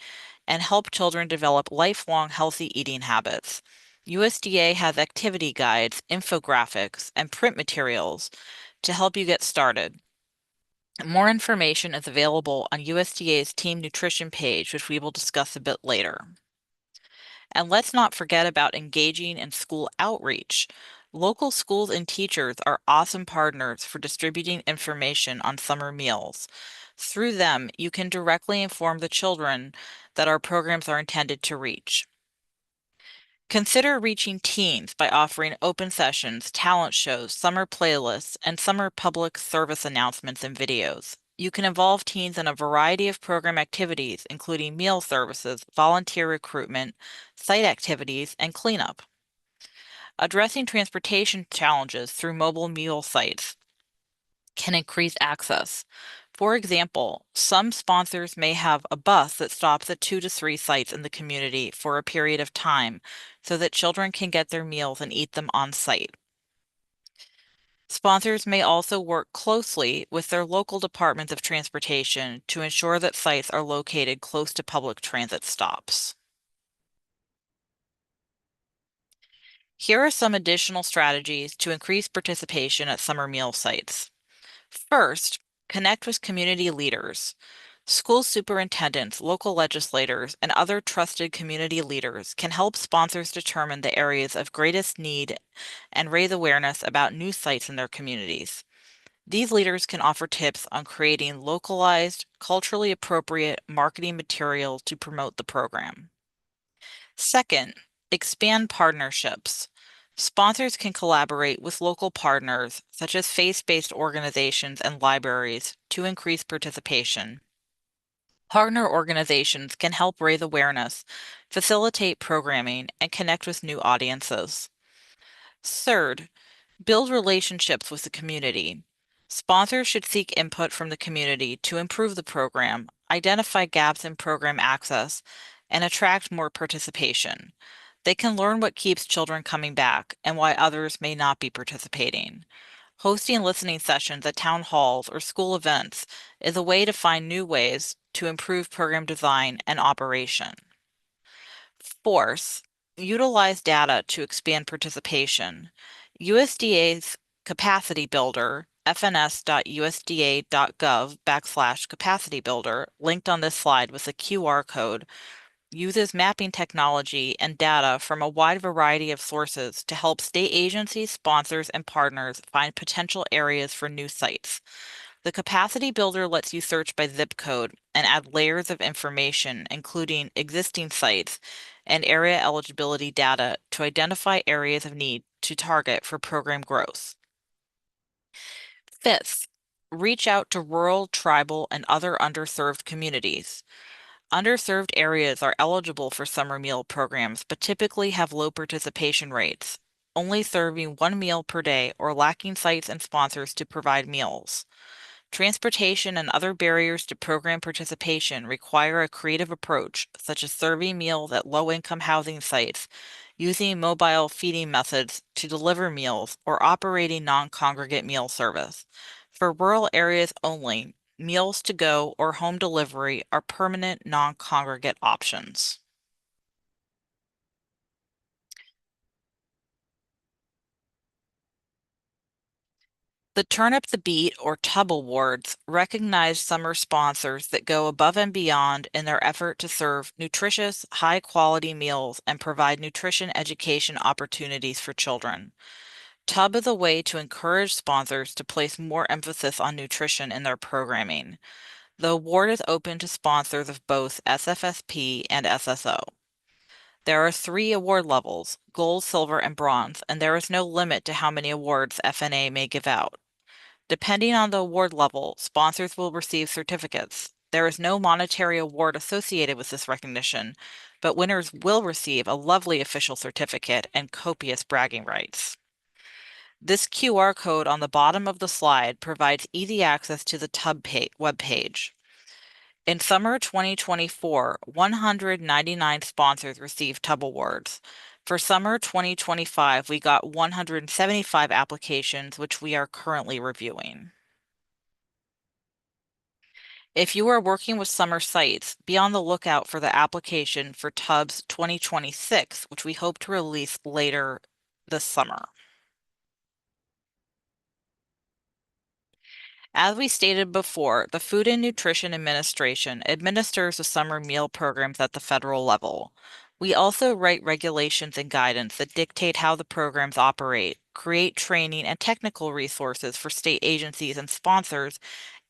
and help children develop lifelong healthy eating habits. USDA has activity guides, infographics, and print materials to help you get started. More information is available on USDA's Team Nutrition page, which we will discuss a bit later. And let's not forget about engaging in school outreach. Local schools and teachers are awesome partners for distributing information on summer meals. Through them, you can directly inform the children that our programs are intended to reach. Consider reaching teens by offering open sessions, talent shows, summer playlists, and summer public service announcements and videos. You can involve teens in a variety of program activities, including meal services, volunteer recruitment, site activities, and cleanup. Addressing transportation challenges through mobile meal sites can increase access. For example, some sponsors may have a bus that stops at 2 to 3 sites in the community for a period of time so that children can get their meals and eat them on site. Sponsors may also work closely with their local departments of transportation to ensure that sites are located close to public transit stops. Here are some additional strategies to increase participation at summer meal sites. First, connect with community leaders. School superintendents, local legislators, and other trusted community leaders can help sponsors determine the areas of greatest need and raise awareness about new sites in their communities. These leaders can offer tips on creating localized, culturally appropriate marketing material to promote the program. Second, expand partnerships. Sponsors can collaborate with local partners, such as faith-based organizations and libraries, to increase participation. Partner organizations can help raise awareness, facilitate programming, and connect with new audiences. Third, build relationships with the community. Sponsors should seek input from the community to improve the program, identify gaps in program access, and attract more participation. They can learn what keeps children coming back and why others may not be participating. Hosting listening sessions at town halls or school events is a way to find new ways to improve program design and operation. Fourth, utilize data to expand participation. USDA's Capacity Builder, fns.usda.gov/capacity builder, linked on this slide with a QR code, uses mapping technology and data from a wide variety of sources to help state agencies, sponsors, and partners find potential areas for new sites. The Capacity Builder lets you search by zip code and add layers of information, including existing sites and area eligibility data, to identify areas of need to target for program growth. Fifth, reach out to rural, tribal, and other underserved communities. Underserved areas are eligible for summer meal programs, but typically have low participation rates, only serving one meal per day or lacking sites and sponsors to provide meals. Transportation and other barriers to program participation require a creative approach, such as serving meals at low-income housing sites, using mobile feeding methods to deliver meals, or operating non-congregate meal service. For rural areas only, meals to go or home delivery are permanent non-congregate options. The Turn Up the Beat or Tub Awards recognize summer sponsors that go above and beyond in their effort to serve nutritious, high-quality meals and provide nutrition education opportunities for children. Tub is a way to encourage sponsors to place more emphasis on nutrition in their programming. The award is open to sponsors of both SFSP and SSO. There are 3 award levels, gold, silver, and bronze, and there is no limit to how many awards FNA may give out. Depending on the award level, sponsors will receive certificates. There is no monetary award associated with this recognition, but winners will receive a lovely official certificate and copious bragging rights. This QR code on the bottom of the slide provides easy access to the Tub webpage. In summer 2024, 199 sponsors received Tub Awards. For summer 2025, we got 175 applications, which we are currently reviewing. If you are working with summer sites, be on the lookout for the application for Tubs 2026, which we hope to release later this summer. As we stated before, the Food and Nutrition Administration administers the summer meal programs at the federal level. We also write regulations and guidance that dictate how the programs operate, create training and technical resources for state agencies and sponsors,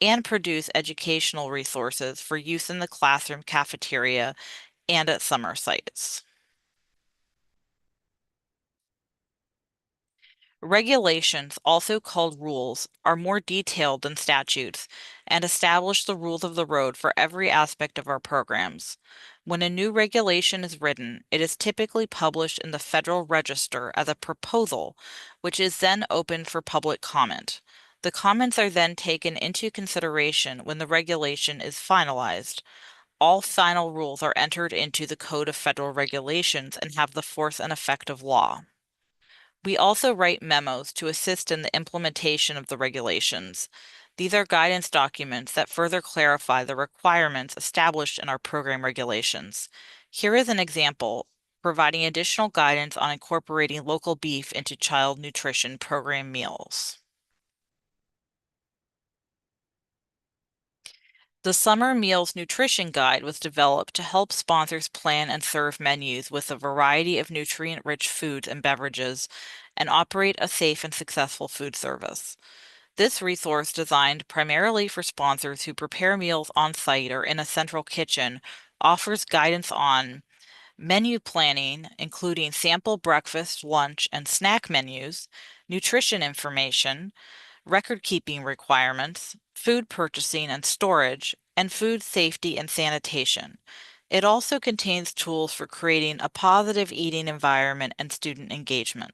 and produce educational resources for use in the classroom, cafeteria, and at summer sites. Regulations, also called rules, are more detailed than statutes and establish the rules of the road for every aspect of our programs. When a new regulation is written, it is typically published in the Federal Register as a proposal, which is then open for public comment. The comments are then taken into consideration when the regulation is finalized. All final rules are entered into the Code of Federal Regulations and have the force and effect of law. We also write memos to assist in the implementation of the regulations. These are guidance documents that further clarify the requirements established in our program regulations. Here is an example providing additional guidance on incorporating local beef into child nutrition program meals. The Summer Meals Nutrition Guide was developed to help sponsors plan and serve menus with a variety of nutrient-rich foods and beverages and operate a safe and successful food service. This resource, designed primarily for sponsors who prepare meals on site or in a central kitchen, offers guidance on menu planning, including sample breakfast, lunch, and snack menus, nutrition information, record-keeping requirements, food purchasing and storage, and food safety and sanitation. It also contains tools for creating a positive eating environment and student engagement.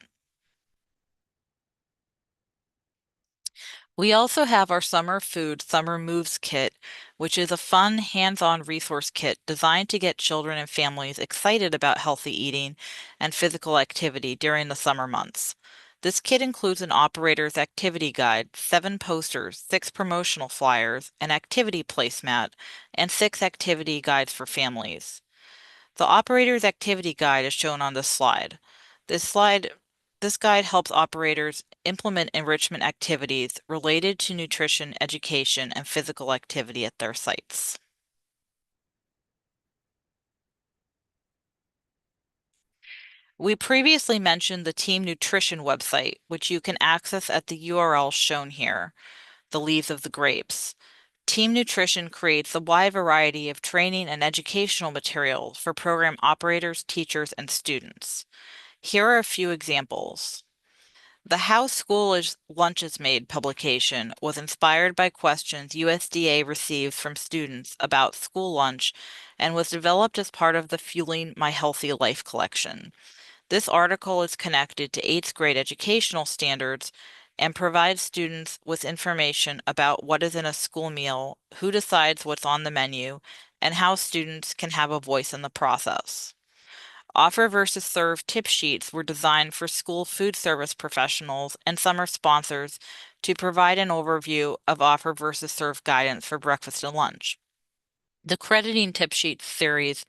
We also have our Summer Food Summer Moves Kit, which is a fun, hands-on resource kit designed to get children and families excited about healthy eating and physical activity during the summer months. This kit includes an operator's activity guide, 7 posters, 6 promotional flyers, an activity placemat, and 6 activity guides for families. The operator's activity guide is shown on this slide. This guide helps operators implement enrichment activities related to nutrition, education, and physical activity at their sites. We previously mentioned the Team Nutrition website, which you can access at the URL shown here, the leaves of the grapes. Team Nutrition creates a wide variety of training and educational materials for program operators, teachers, and students. Here are a few examples. The How Lunch is Made publication was inspired by questions USDA receives from students about school lunch and was developed as part of the Fueling My Healthy Life collection. This article is connected to 8th grade educational standards and provides students with information about what is in a school meal, who decides what's on the menu, and how students can have a voice in the process. Offer versus Serve tip sheets were designed for school food service professionals and summer sponsors to provide an overview of offer versus serve guidance for breakfast and lunch. The Crediting Tip Sheets series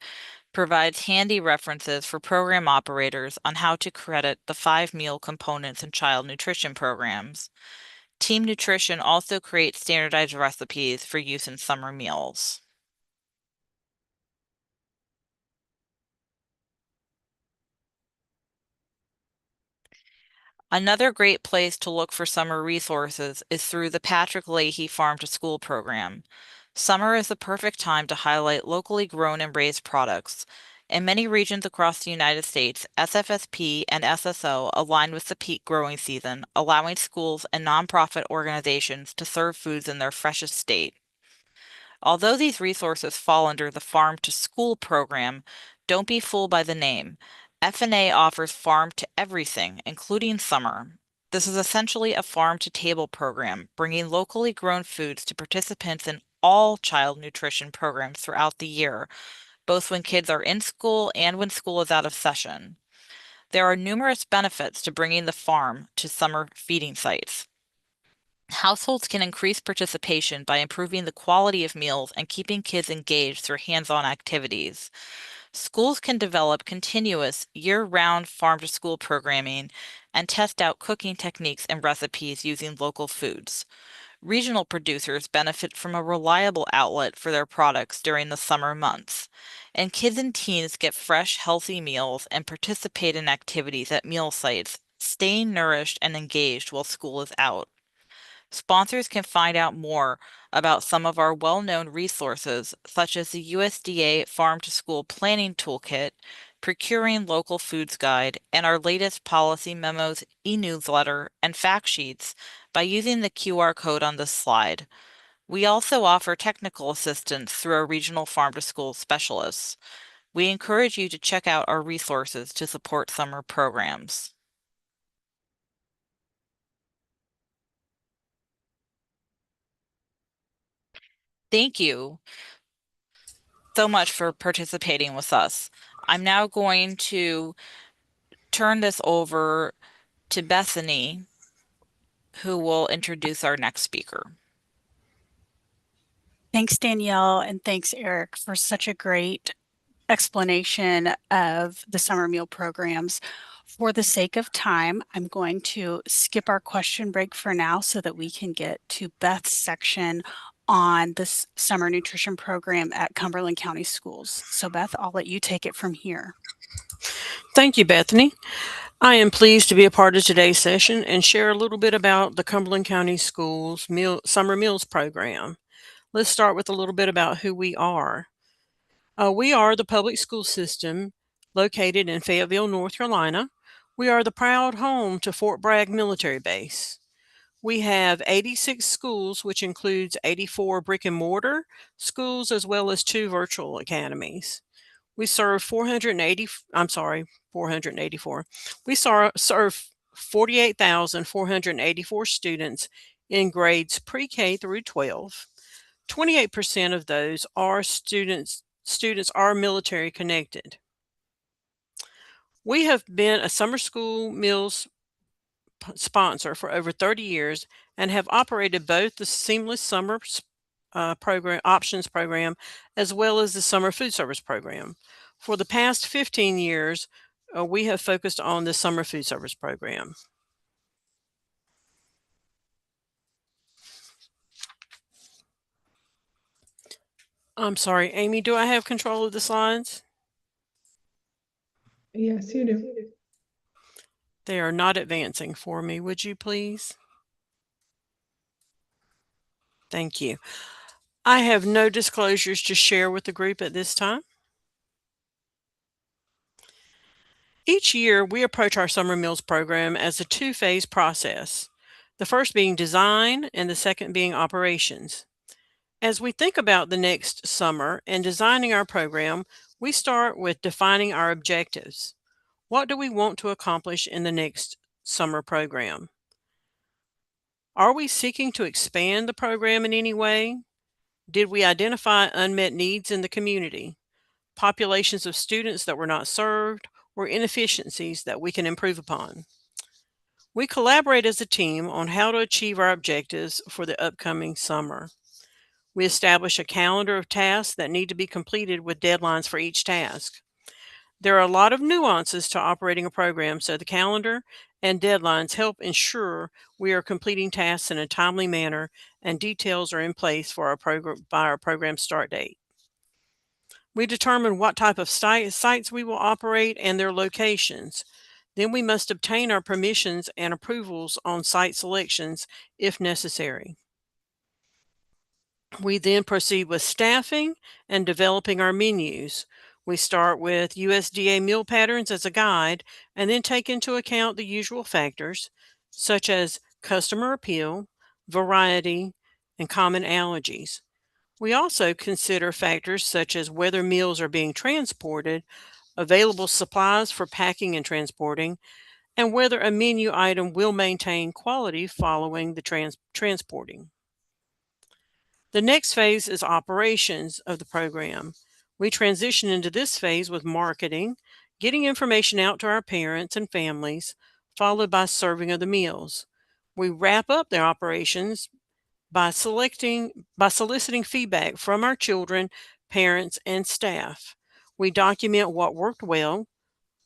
provides handy references for program operators on how to credit the 5 meal components in child nutrition programs. Team Nutrition also creates standardized recipes for use in summer meals. Another great place to look for summer resources is through the Patrick Leahy Farm to School program. Summer is the perfect time to highlight locally grown and raised products. In many regions across the United States, SFSP and SSO align with the peak growing season, allowing schools and nonprofit organizations to serve foods in their freshest state. Although these resources fall under the Farm to School program, don't be fooled by the name. FNA offers farm to everything, including summer. This is essentially a farm to table program, bringing locally grown foods to participants in all child nutrition programs throughout the year, both when kids are in school and when school is out of session. There are numerous benefits to bringing the farm to summer feeding sites. Households can increase participation by improving the quality of meals and keeping kids engaged through hands-on activities. Schools can develop continuous, year-round farm-to-school programming and test out cooking techniques and recipes using local foods. Regional producers benefit from a reliable outlet for their products during the summer months. And kids and teens get fresh, healthy meals and participate in activities at meal sites, staying nourished and engaged while school is out. Sponsors can find out more about some of our well-known resources, such as the USDA Farm to School Planning Toolkit, Procuring Local Foods Guide, and our latest policy memos, e-newsletter, and fact sheets by using the QR code on this slide. We also offer technical assistance through our regional farm to school specialists. We encourage you to check out our resources to support summer programs. Thank you so much for participating with us. I'm now going to turn this over to Bethany, who will introduce our next speaker. Thanks, Danielle, and thanks, Eric, for such a great explanation of the summer meal programs. For the sake of time, I'm going to skip our question break for now so that we can get to Beth's section on this summer nutrition program at Cumberland County Schools. So Beth, I'll let you take it from here. Thank you, Bethany. I am pleased to be a part of today's session and share a little bit about the Cumberland County Schools Summer Meals Program. Let's start with a little bit about who we are. We are the public school system located in Fayetteville, North Carolina. We are the proud home to Fort Bragg Military Base. We have 86 schools, which includes 84 brick and mortar schools as well as 2 virtual academies. We serve 484. We serve 48,484 students in grades pre-K through 12. 28% of those are students are military connected. We have been a summer school meals sponsor for over 30 years and have operated both the Seamless Summer Options program as well as the Summer Food Service program. For the past 15 years, we have focused on the Summer Food Service program. I'm sorry, Amy, do I have control of the slides? Yes, you do. They are not advancing for me. Would you please? Thank you. I have no disclosures to share with the group at this time. Each year, we approach our summer meals program as a 2-phase process, the first being design and the second being operations. As we think about the next summer and designing our program, we start with defining our objectives. What do we want to accomplish in the next summer program? Are we seeking to expand the program in any way? Did we identify unmet needs in the community, populations of students that were not served, or inefficiencies that we can improve upon? We collaborate as a team on how to achieve our objectives for the upcoming summer. We establish a calendar of tasks that need to be completed with deadlines for each task. There are a lot of nuances to operating a program, so the calendar and deadlines help ensure we are completing tasks in a timely manner and details are in place for our program start date. We determine what type of sites we will operate and their locations. Then we must obtain our permissions and approvals on site selections if necessary. We then proceed with staffing and developing our menus. We start with USDA meal patterns as a guide and then take into account the usual factors such as customer appeal, variety, and common allergies. We also consider factors such as whether meals are being transported, available supplies for packing and transporting, and whether a menu item will maintain quality following the transporting. The next phase is operations of the program. We transition into this phase with marketing, getting information out to our parents and families, followed by serving of the meals. We wrap up the operations by soliciting feedback from our children, parents, and staff. We document what worked well,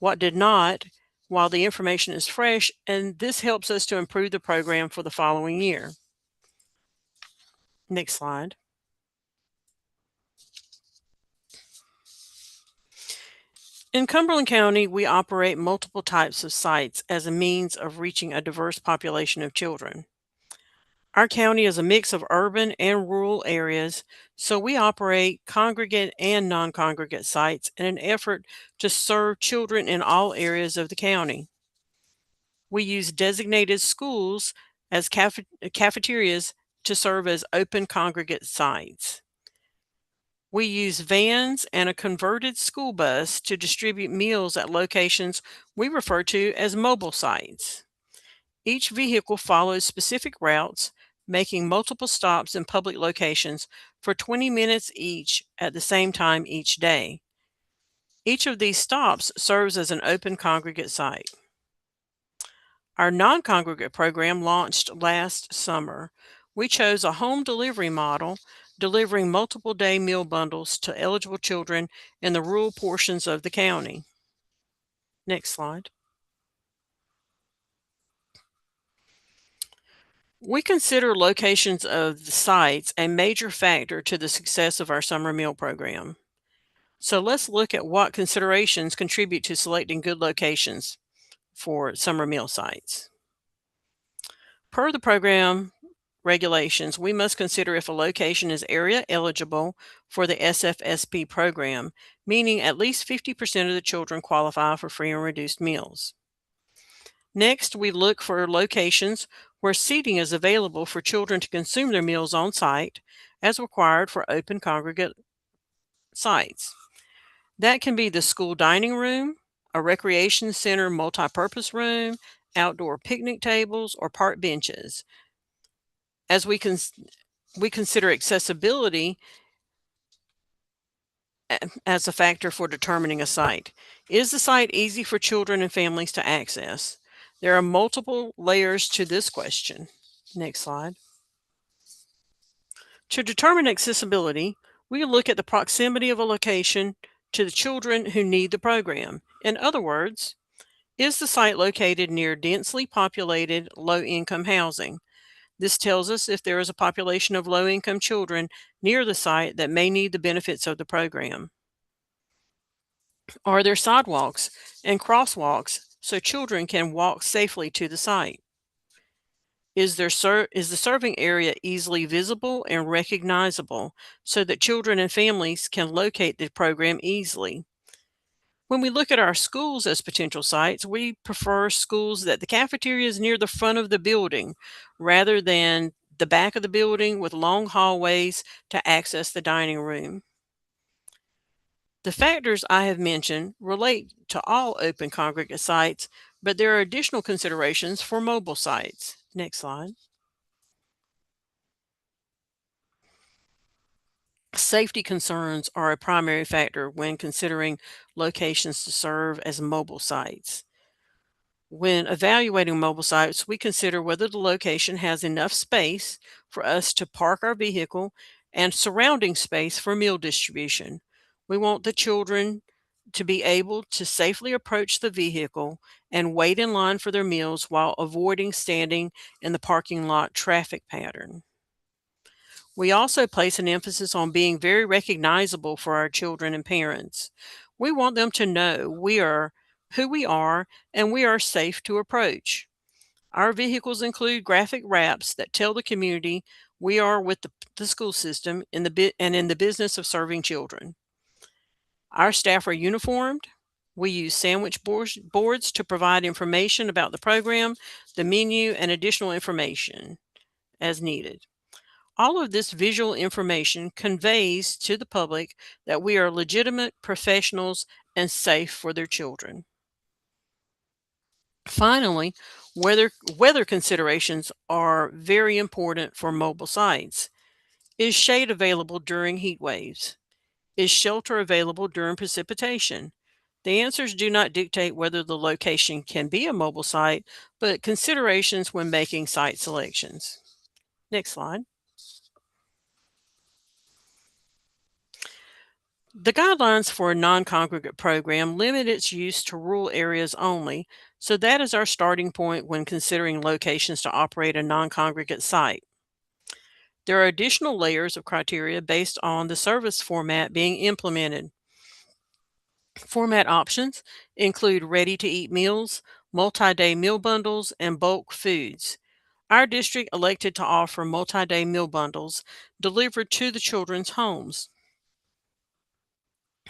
what did not, while the information is fresh, and this helps us to improve the program for the following year. Next slide. In Cumberland County, we operate multiple types of sites as a means of reaching a diverse population of children. Our county is a mix of urban and rural areas, so we operate congregate and non-congregate sites in an effort to serve children in all areas of the county. We use designated schools as cafeterias to serve as open congregate sites. We use vans and a converted school bus to distribute meals at locations we refer to as mobile sites. Each vehicle follows specific routes, making multiple stops in public locations for 20 minutes each at the same time each day. Each of these stops serves as an open congregate site. Our non-congregate program launched last summer. We chose a home delivery model, delivering multiple day meal bundles to eligible children in the rural portions of the county. Next slide. We consider locations of the sites a major factor to the success of our summer meal program. So let's look at what considerations contribute to selecting good locations for summer meal sites. Per the program regulations, we must consider if a location is area eligible for the SFSP program, meaning at least 50% of the children qualify for free and reduced meals. Next, we look for locations where seating is available for children to consume their meals on site as required for open congregate sites. That can be the school dining room, a recreation center multi-purpose room, outdoor picnic tables, or park benches. As we consider accessibility as a factor for determining a site. Is the site easy for children and families to access? There are multiple layers to this question. Next slide. To determine accessibility, we look at the proximity of a location to the children who need the program. In other words, is the site located near densely populated low-income housing? This tells us if there is a population of low-income children near the site that may need the benefits of the program. Are there sidewalks and crosswalks so children can walk safely to the site? Is the serving area easily visible and recognizable so that children and families can locate the program easily? When we look at our schools as potential sites, we prefer schools that the cafeteria is near the front of the building rather than the back of the building with long hallways to access the dining room. The factors I have mentioned relate to all open congregate sites, but there are additional considerations for mobile sites. Next slide. Safety concerns are a primary factor when considering locations to serve as mobile sites. When evaluating mobile sites, we consider whether the location has enough space for us to park our vehicle and surrounding space for meal distribution. We want the children to be able to safely approach the vehicle and wait in line for their meals while avoiding standing in the parking lot traffic pattern. We also place an emphasis on being very recognizable for our children and parents. We want them to know we are who we are and we are safe to approach. Our vehicles include graphic wraps that tell the community we are with the school system in the business of serving children. Our staff are uniformed. We use sandwich boards to provide information about the program, the menu, and additional information as needed. All of this visual information conveys to the public that we are legitimate professionals and safe for their children. Finally, weather considerations are very important for mobile sites. Is shade available during heat waves? Is shelter available during precipitation? The answers do not dictate whether the location can be a mobile site, but considerations when making site selections. Next slide. The guidelines for a non-congregate program limit its use to rural areas only, so that is our starting point when considering locations to operate a non-congregate site. There are additional layers of criteria based on the service format being implemented. Format options include ready-to-eat meals, multi-day meal bundles, and bulk foods. Our district elected to offer multi-day meal bundles delivered to the children's homes.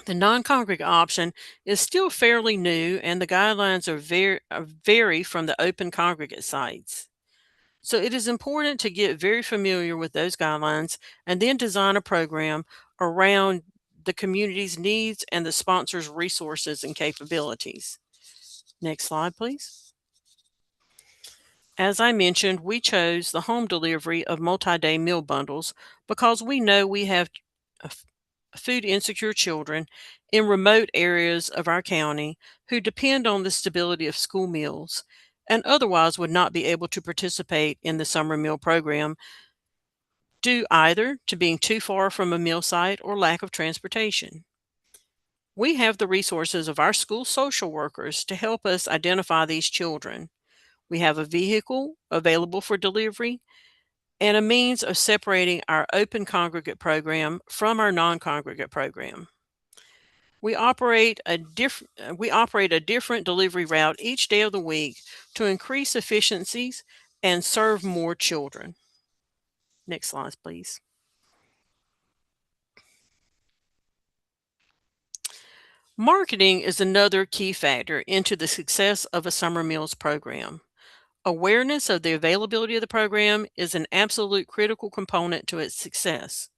The non-congregate option is still fairly new, and the guidelines vary from the open congregate sites. So it is important to get very familiar with those guidelines and then design a program around the community's needs and the sponsor's resources and capabilities. Next slide, please. As I mentioned, we chose the home delivery of multi-day meal bundles because we know we have food insecure children in remote areas of our county who depend on the stability of school meals, and otherwise would not be able to participate in the summer meal program due either to being too far from a meal site or lack of transportation. We have the resources of our school social workers to help us identify these children. We have a vehicle available for delivery and a means of separating our open congregate program from our non-congregate program. We operate a different delivery route each day of the week to increase efficiencies and serve more children. Next slide, please. Marketing is another key factor into the success of a summer meals program. Awareness of the availability of the program is an absolute critical component to its success.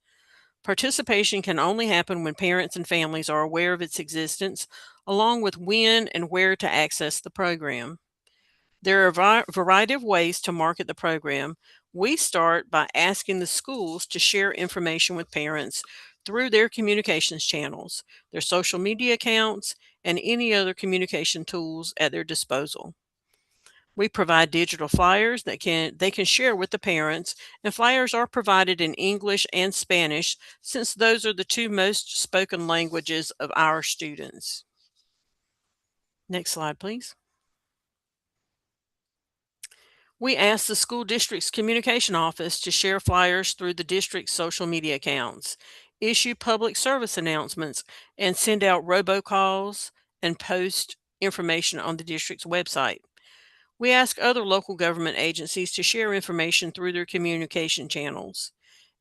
Participation can only happen when parents and families are aware of its existence, along with when and where to access the program. There are a variety of ways to market the program. We start by asking the schools to share information with parents through their communications channels, their social media accounts, and any other communication tools at their disposal. We provide digital flyers that they can share with the parents, and flyers are provided in English and Spanish since those are the two most spoken languages of our students. Next slide, please. We ask the school district's communication office to share flyers through the district's social media accounts, issue public service announcements, and send out robocalls and post information on the district's website. We ask other local government agencies to share information through their communication channels.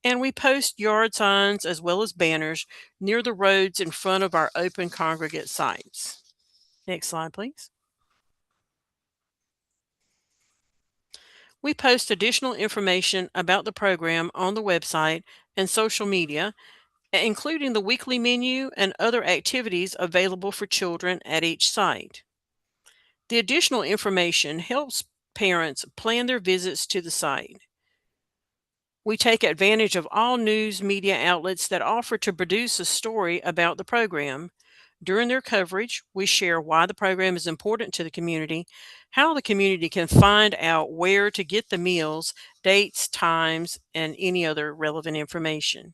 And we post yard signs as well as banners near the roads in front of our open congregate sites. Next slide, please. We post additional information about the program on the website and social media, including the weekly menu and other activities available for children at each site. The additional information helps parents plan their visits to the site. We take advantage of all news media outlets that offer to produce a story about the program. During their coverage, we share why the program is important to the community, how the community can find out where to get the meals, dates, times, and any other relevant information.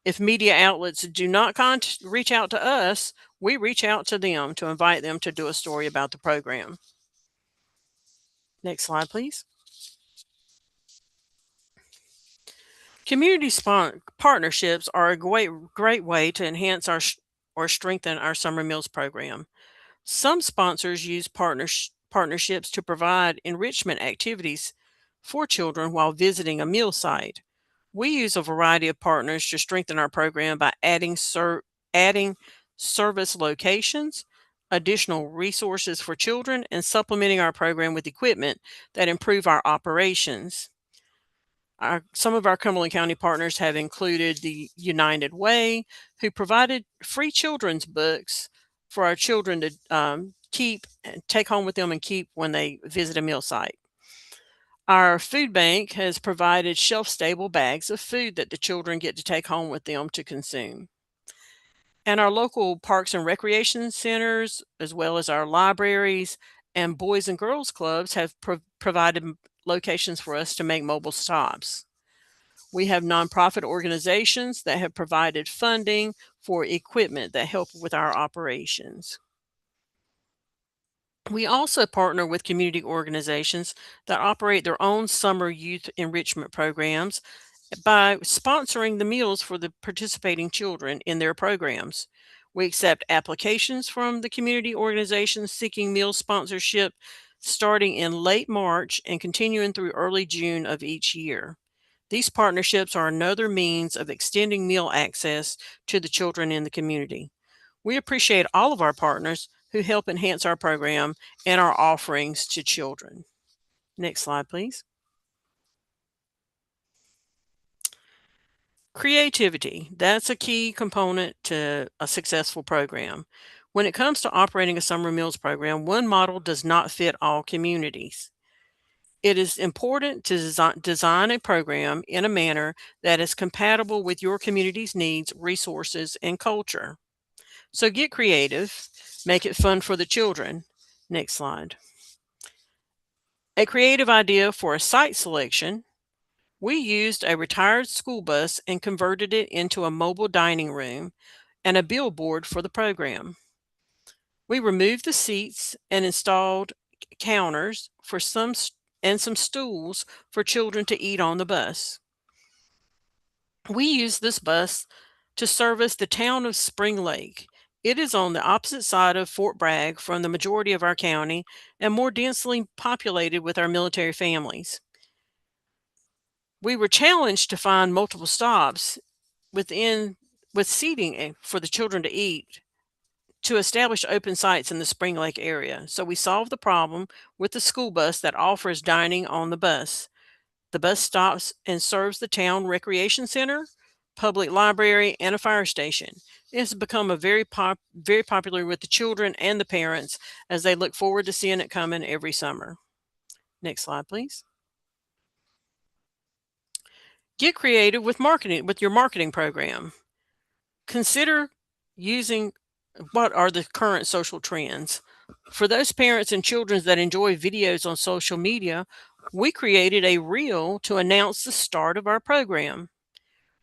If media outlets do not reach out to us, we reach out to them to invite them to do a story about the program. Next slide, please. Community partnerships are a great way to enhance or strengthen our summer meals program. Some sponsors use partnerships to provide enrichment activities for children while visiting a meal site. We use a variety of partners to strengthen our program by adding service locations, additional resources for children, and supplementing our program with equipment that improve our operations. Some of our Cumberland County partners have included the United Way, who provided free children's books for our children to take home with them and keep when they visit a meal site. Our food bank has provided shelf-stable bags of food that the children get to take home with them to consume. And our local parks and recreation centers, as well as our libraries and boys and girls clubs, have provided locations for us to make mobile stops. We have nonprofit organizations that have provided funding for equipment that help with our operations. We also partner with community organizations that operate their own summer youth enrichment programs by sponsoring the meals for the participating children in their programs. We accept applications from the community organizations seeking meal sponsorship starting in late March and continuing through early June of each year. These partnerships are another means of extending meal access to the children in the community. We appreciate all of our partners who help enhance our program and our offerings to children. Next slide, please. Creativity, that's a key component to a successful program. When it comes to operating a summer meals program, one model does not fit all communities. It is important to design a program in a manner that is compatible with your community's needs, resources, and culture. So get creative, make it fun for the children. Next slide. A creative idea for a site selection: we used a retired school bus and converted it into a mobile dining room and a billboard for the program. We removed the seats and installed counters for some stools for children to eat on the bus. We used this bus to service the town of Spring Lake. It is on the opposite side of Fort Bragg from the majority of our county and more densely populated with our military families. We were challenged to find multiple stops with seating for the children to eat to establish open sites in the Spring Lake area. So we solved the problem with the school bus that offers dining on the bus. The bus stops and serves the town recreation center, public library, and a fire station. It has become very popular with the children and the parents as they look forward to seeing it coming every summer. Next slide, please. Get creative with your marketing program. Consider using what are the current social trends. For those parents and children that enjoy videos on social media, we created a reel to announce the start of our program.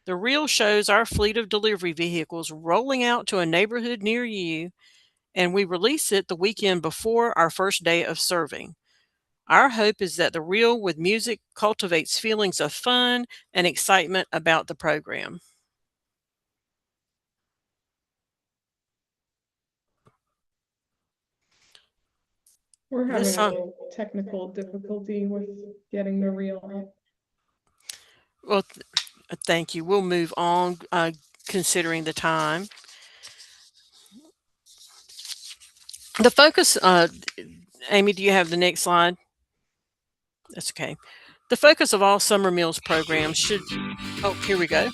The reel shows our fleet of delivery vehicles rolling out to a neighborhood near you, and we release it the weekend before our first day of serving. Our hope is that the reel with music cultivates feelings of fun and excitement about the program. We're having a little technical difficulty with getting the reel up. Well, thank you. We'll move on, considering the time. The focus, Amy, do you have the next slide? That's okay. The focus of all summer meals programs should, oh, here we go.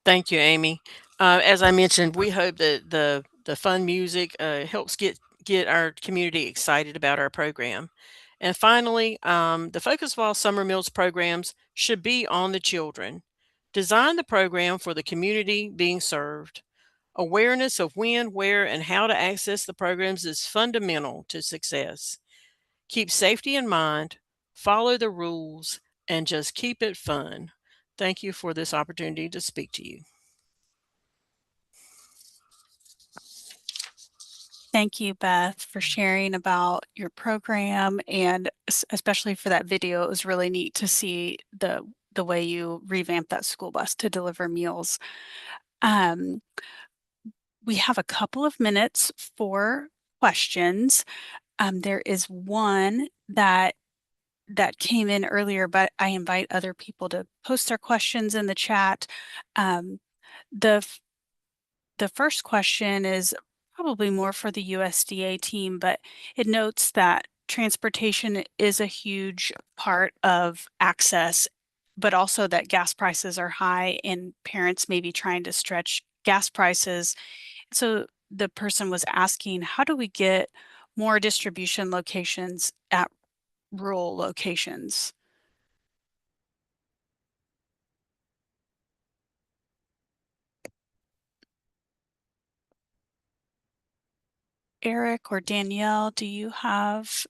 Thank you, Amy. As I mentioned, we hope that the fun music helps get our community excited about our program. And finally, the focus of all summer meals programs should be on the children. Design the program for the community being served. Awareness of when, where, and how to access the programs is fundamental to success. Keep safety in mind, follow the rules, and just keep it fun. Thank you for this opportunity to speak to you. Thank you, Beth, for sharing about your program, and especially for that video. It was really neat to see the way you revamped that school bus to deliver meals. We have a couple of minutes for questions. There is one that came in earlier, but I invite other people to post their questions in the chat. The first question is probably more for the USDA team, but it notes that transportation is a huge part of access, but also that gas prices are high and parents may be trying to stretch gas prices. So the person was asking, how do we get more distribution locations at rural locations? Eric or Danielle, do you have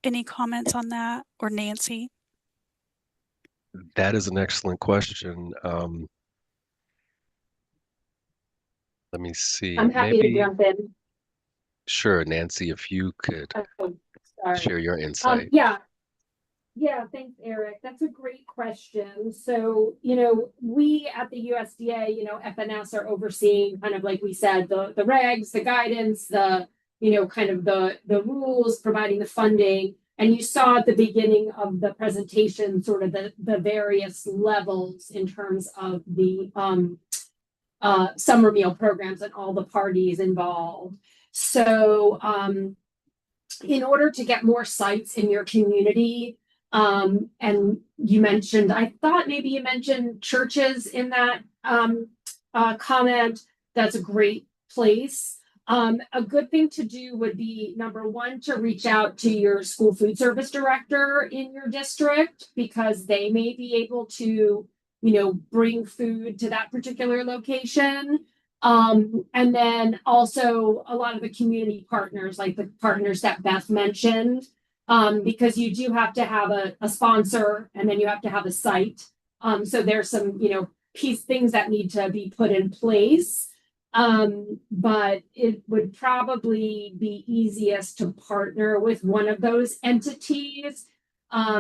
any comments on that, or Nancy? That is an excellent question. Let me see. I'm happy to jump in. Sure, Nancy, if you could share your insight. Yeah, thanks, Eric. That's a great question. So, we at the USDA, FNS are overseeing kind of, like we said, the regs, the guidance, the kind of the rules, providing the funding. And you saw at the beginning of the presentation sort of the various levels in terms of the summer meal programs and all the parties involved. So in order to get more sites in your community, and you mentioned, I thought maybe you mentioned churches in that comment. That's a great place. A good thing to do would be, number one, to reach out to your school food service director in your district, because they may be able to, bring food to that particular location. And then also a lot of the community partners, like the partners that Beth mentioned, because you do have to have a sponsor, and then you have to have a site. So there's some, things that need to be put in place. But it would probably be easiest to partner with one of those entities.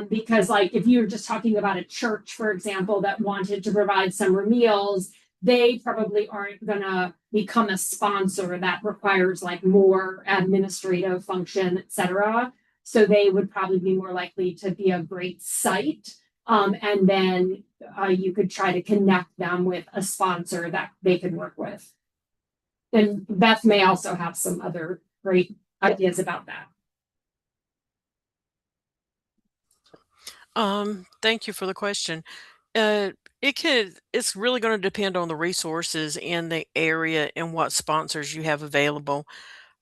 Because like if you were just talking about a church, for example, that wanted to provide summer meals, they probably aren't going to become a sponsor. That requires like more administrative function, etc. So they would probably be more likely to be a great site. And then you could try to connect them with a sponsor that they could work with. And Beth may also have some other great ideas about that. Thank you for the question. It's really going to depend on the resources in the area and what sponsors you have available.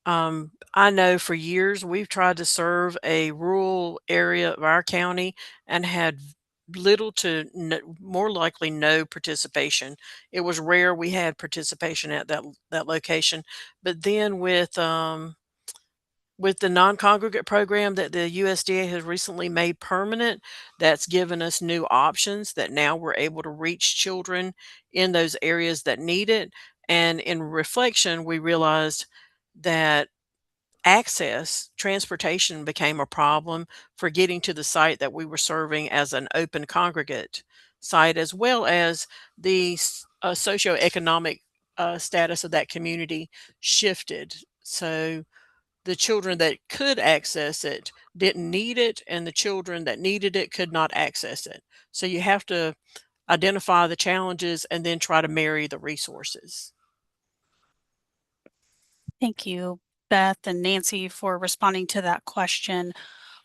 I know for years we've tried to serve a rural area of our county and had little to more likely no participation. It was rare we had participation at that location. But then with the non-congregate program that the USDA has recently made permanent, that's given us new options that now we're able to reach children in those areas that need it. And in reflection, we realized that transportation became a problem for getting to the site that we were serving as an open congregate site, as well as the socioeconomic status of that community shifted. So the children that could access it didn't need it, and the children that needed it could not access it. So you have to identify the challenges and then try to marry the resources. Thank you, Beth and Nancy, for responding to that question.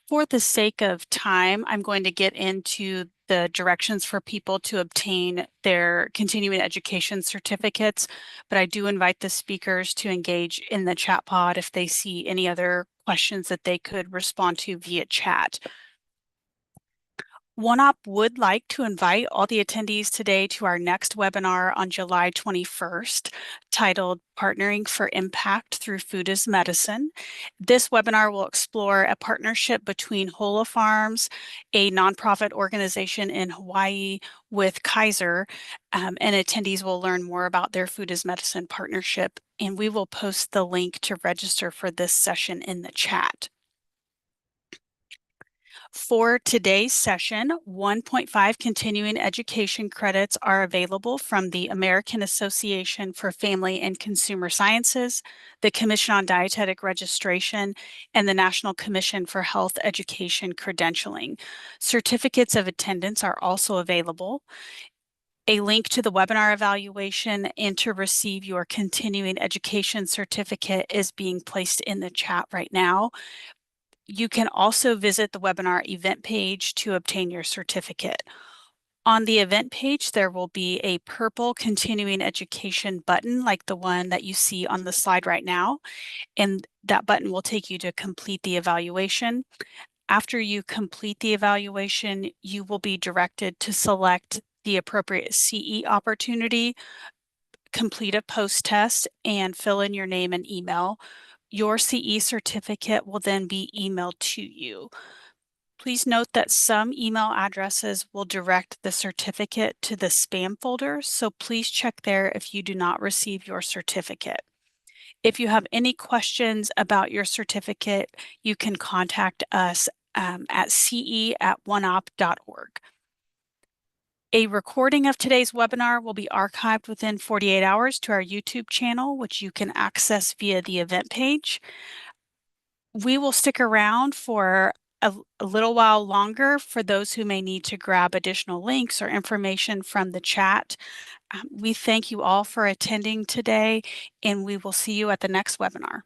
For the sake of time, I'm going to get into the directions for people to obtain their continuing education certificates, but I do invite the speakers to engage in the chat pod if they see any other questions that they could respond to via chat. OneOp would like to invite all the attendees today to our next webinar on July 21st, titled Partnering for Impact Through Food as Medicine. This webinar will explore a partnership between Hola Farms, a nonprofit organization in Hawaii, with Kaiser, and attendees will learn more about their Food as Medicine partnership, and we will post the link to register for this session in the chat. For today's session, 1.5 continuing education credits are available from the American Association for Family and Consumer Sciences, the Commission on Dietetic Registration, and the National Commission for Health Education Credentialing. Certificates of attendance are also available. A link to the webinar evaluation and to receive your continuing education certificate is being placed in the chat right now. You can also visit the webinar event page to obtain your certificate. On the event page, there will be a purple continuing education button like the one that you see on the slide right now, and that button will take you to complete the evaluation. After you complete the evaluation, you will be directed to select the appropriate CE opportunity, complete a post-test, and fill in your name and email. Your CE certificate will then be emailed to you. Please note that some email addresses will direct the certificate to the spam folder, so please check there if you do not receive your certificate. If you have any questions about your certificate, you can contact us at ce@oneop.org. A recording of today's webinar will be archived within 48 hours to our YouTube channel, which you can access via the event page. We will stick around for a little while longer for those who may need to grab additional links or information from the chat. We thank you all for attending today, and we will see you at the next webinar.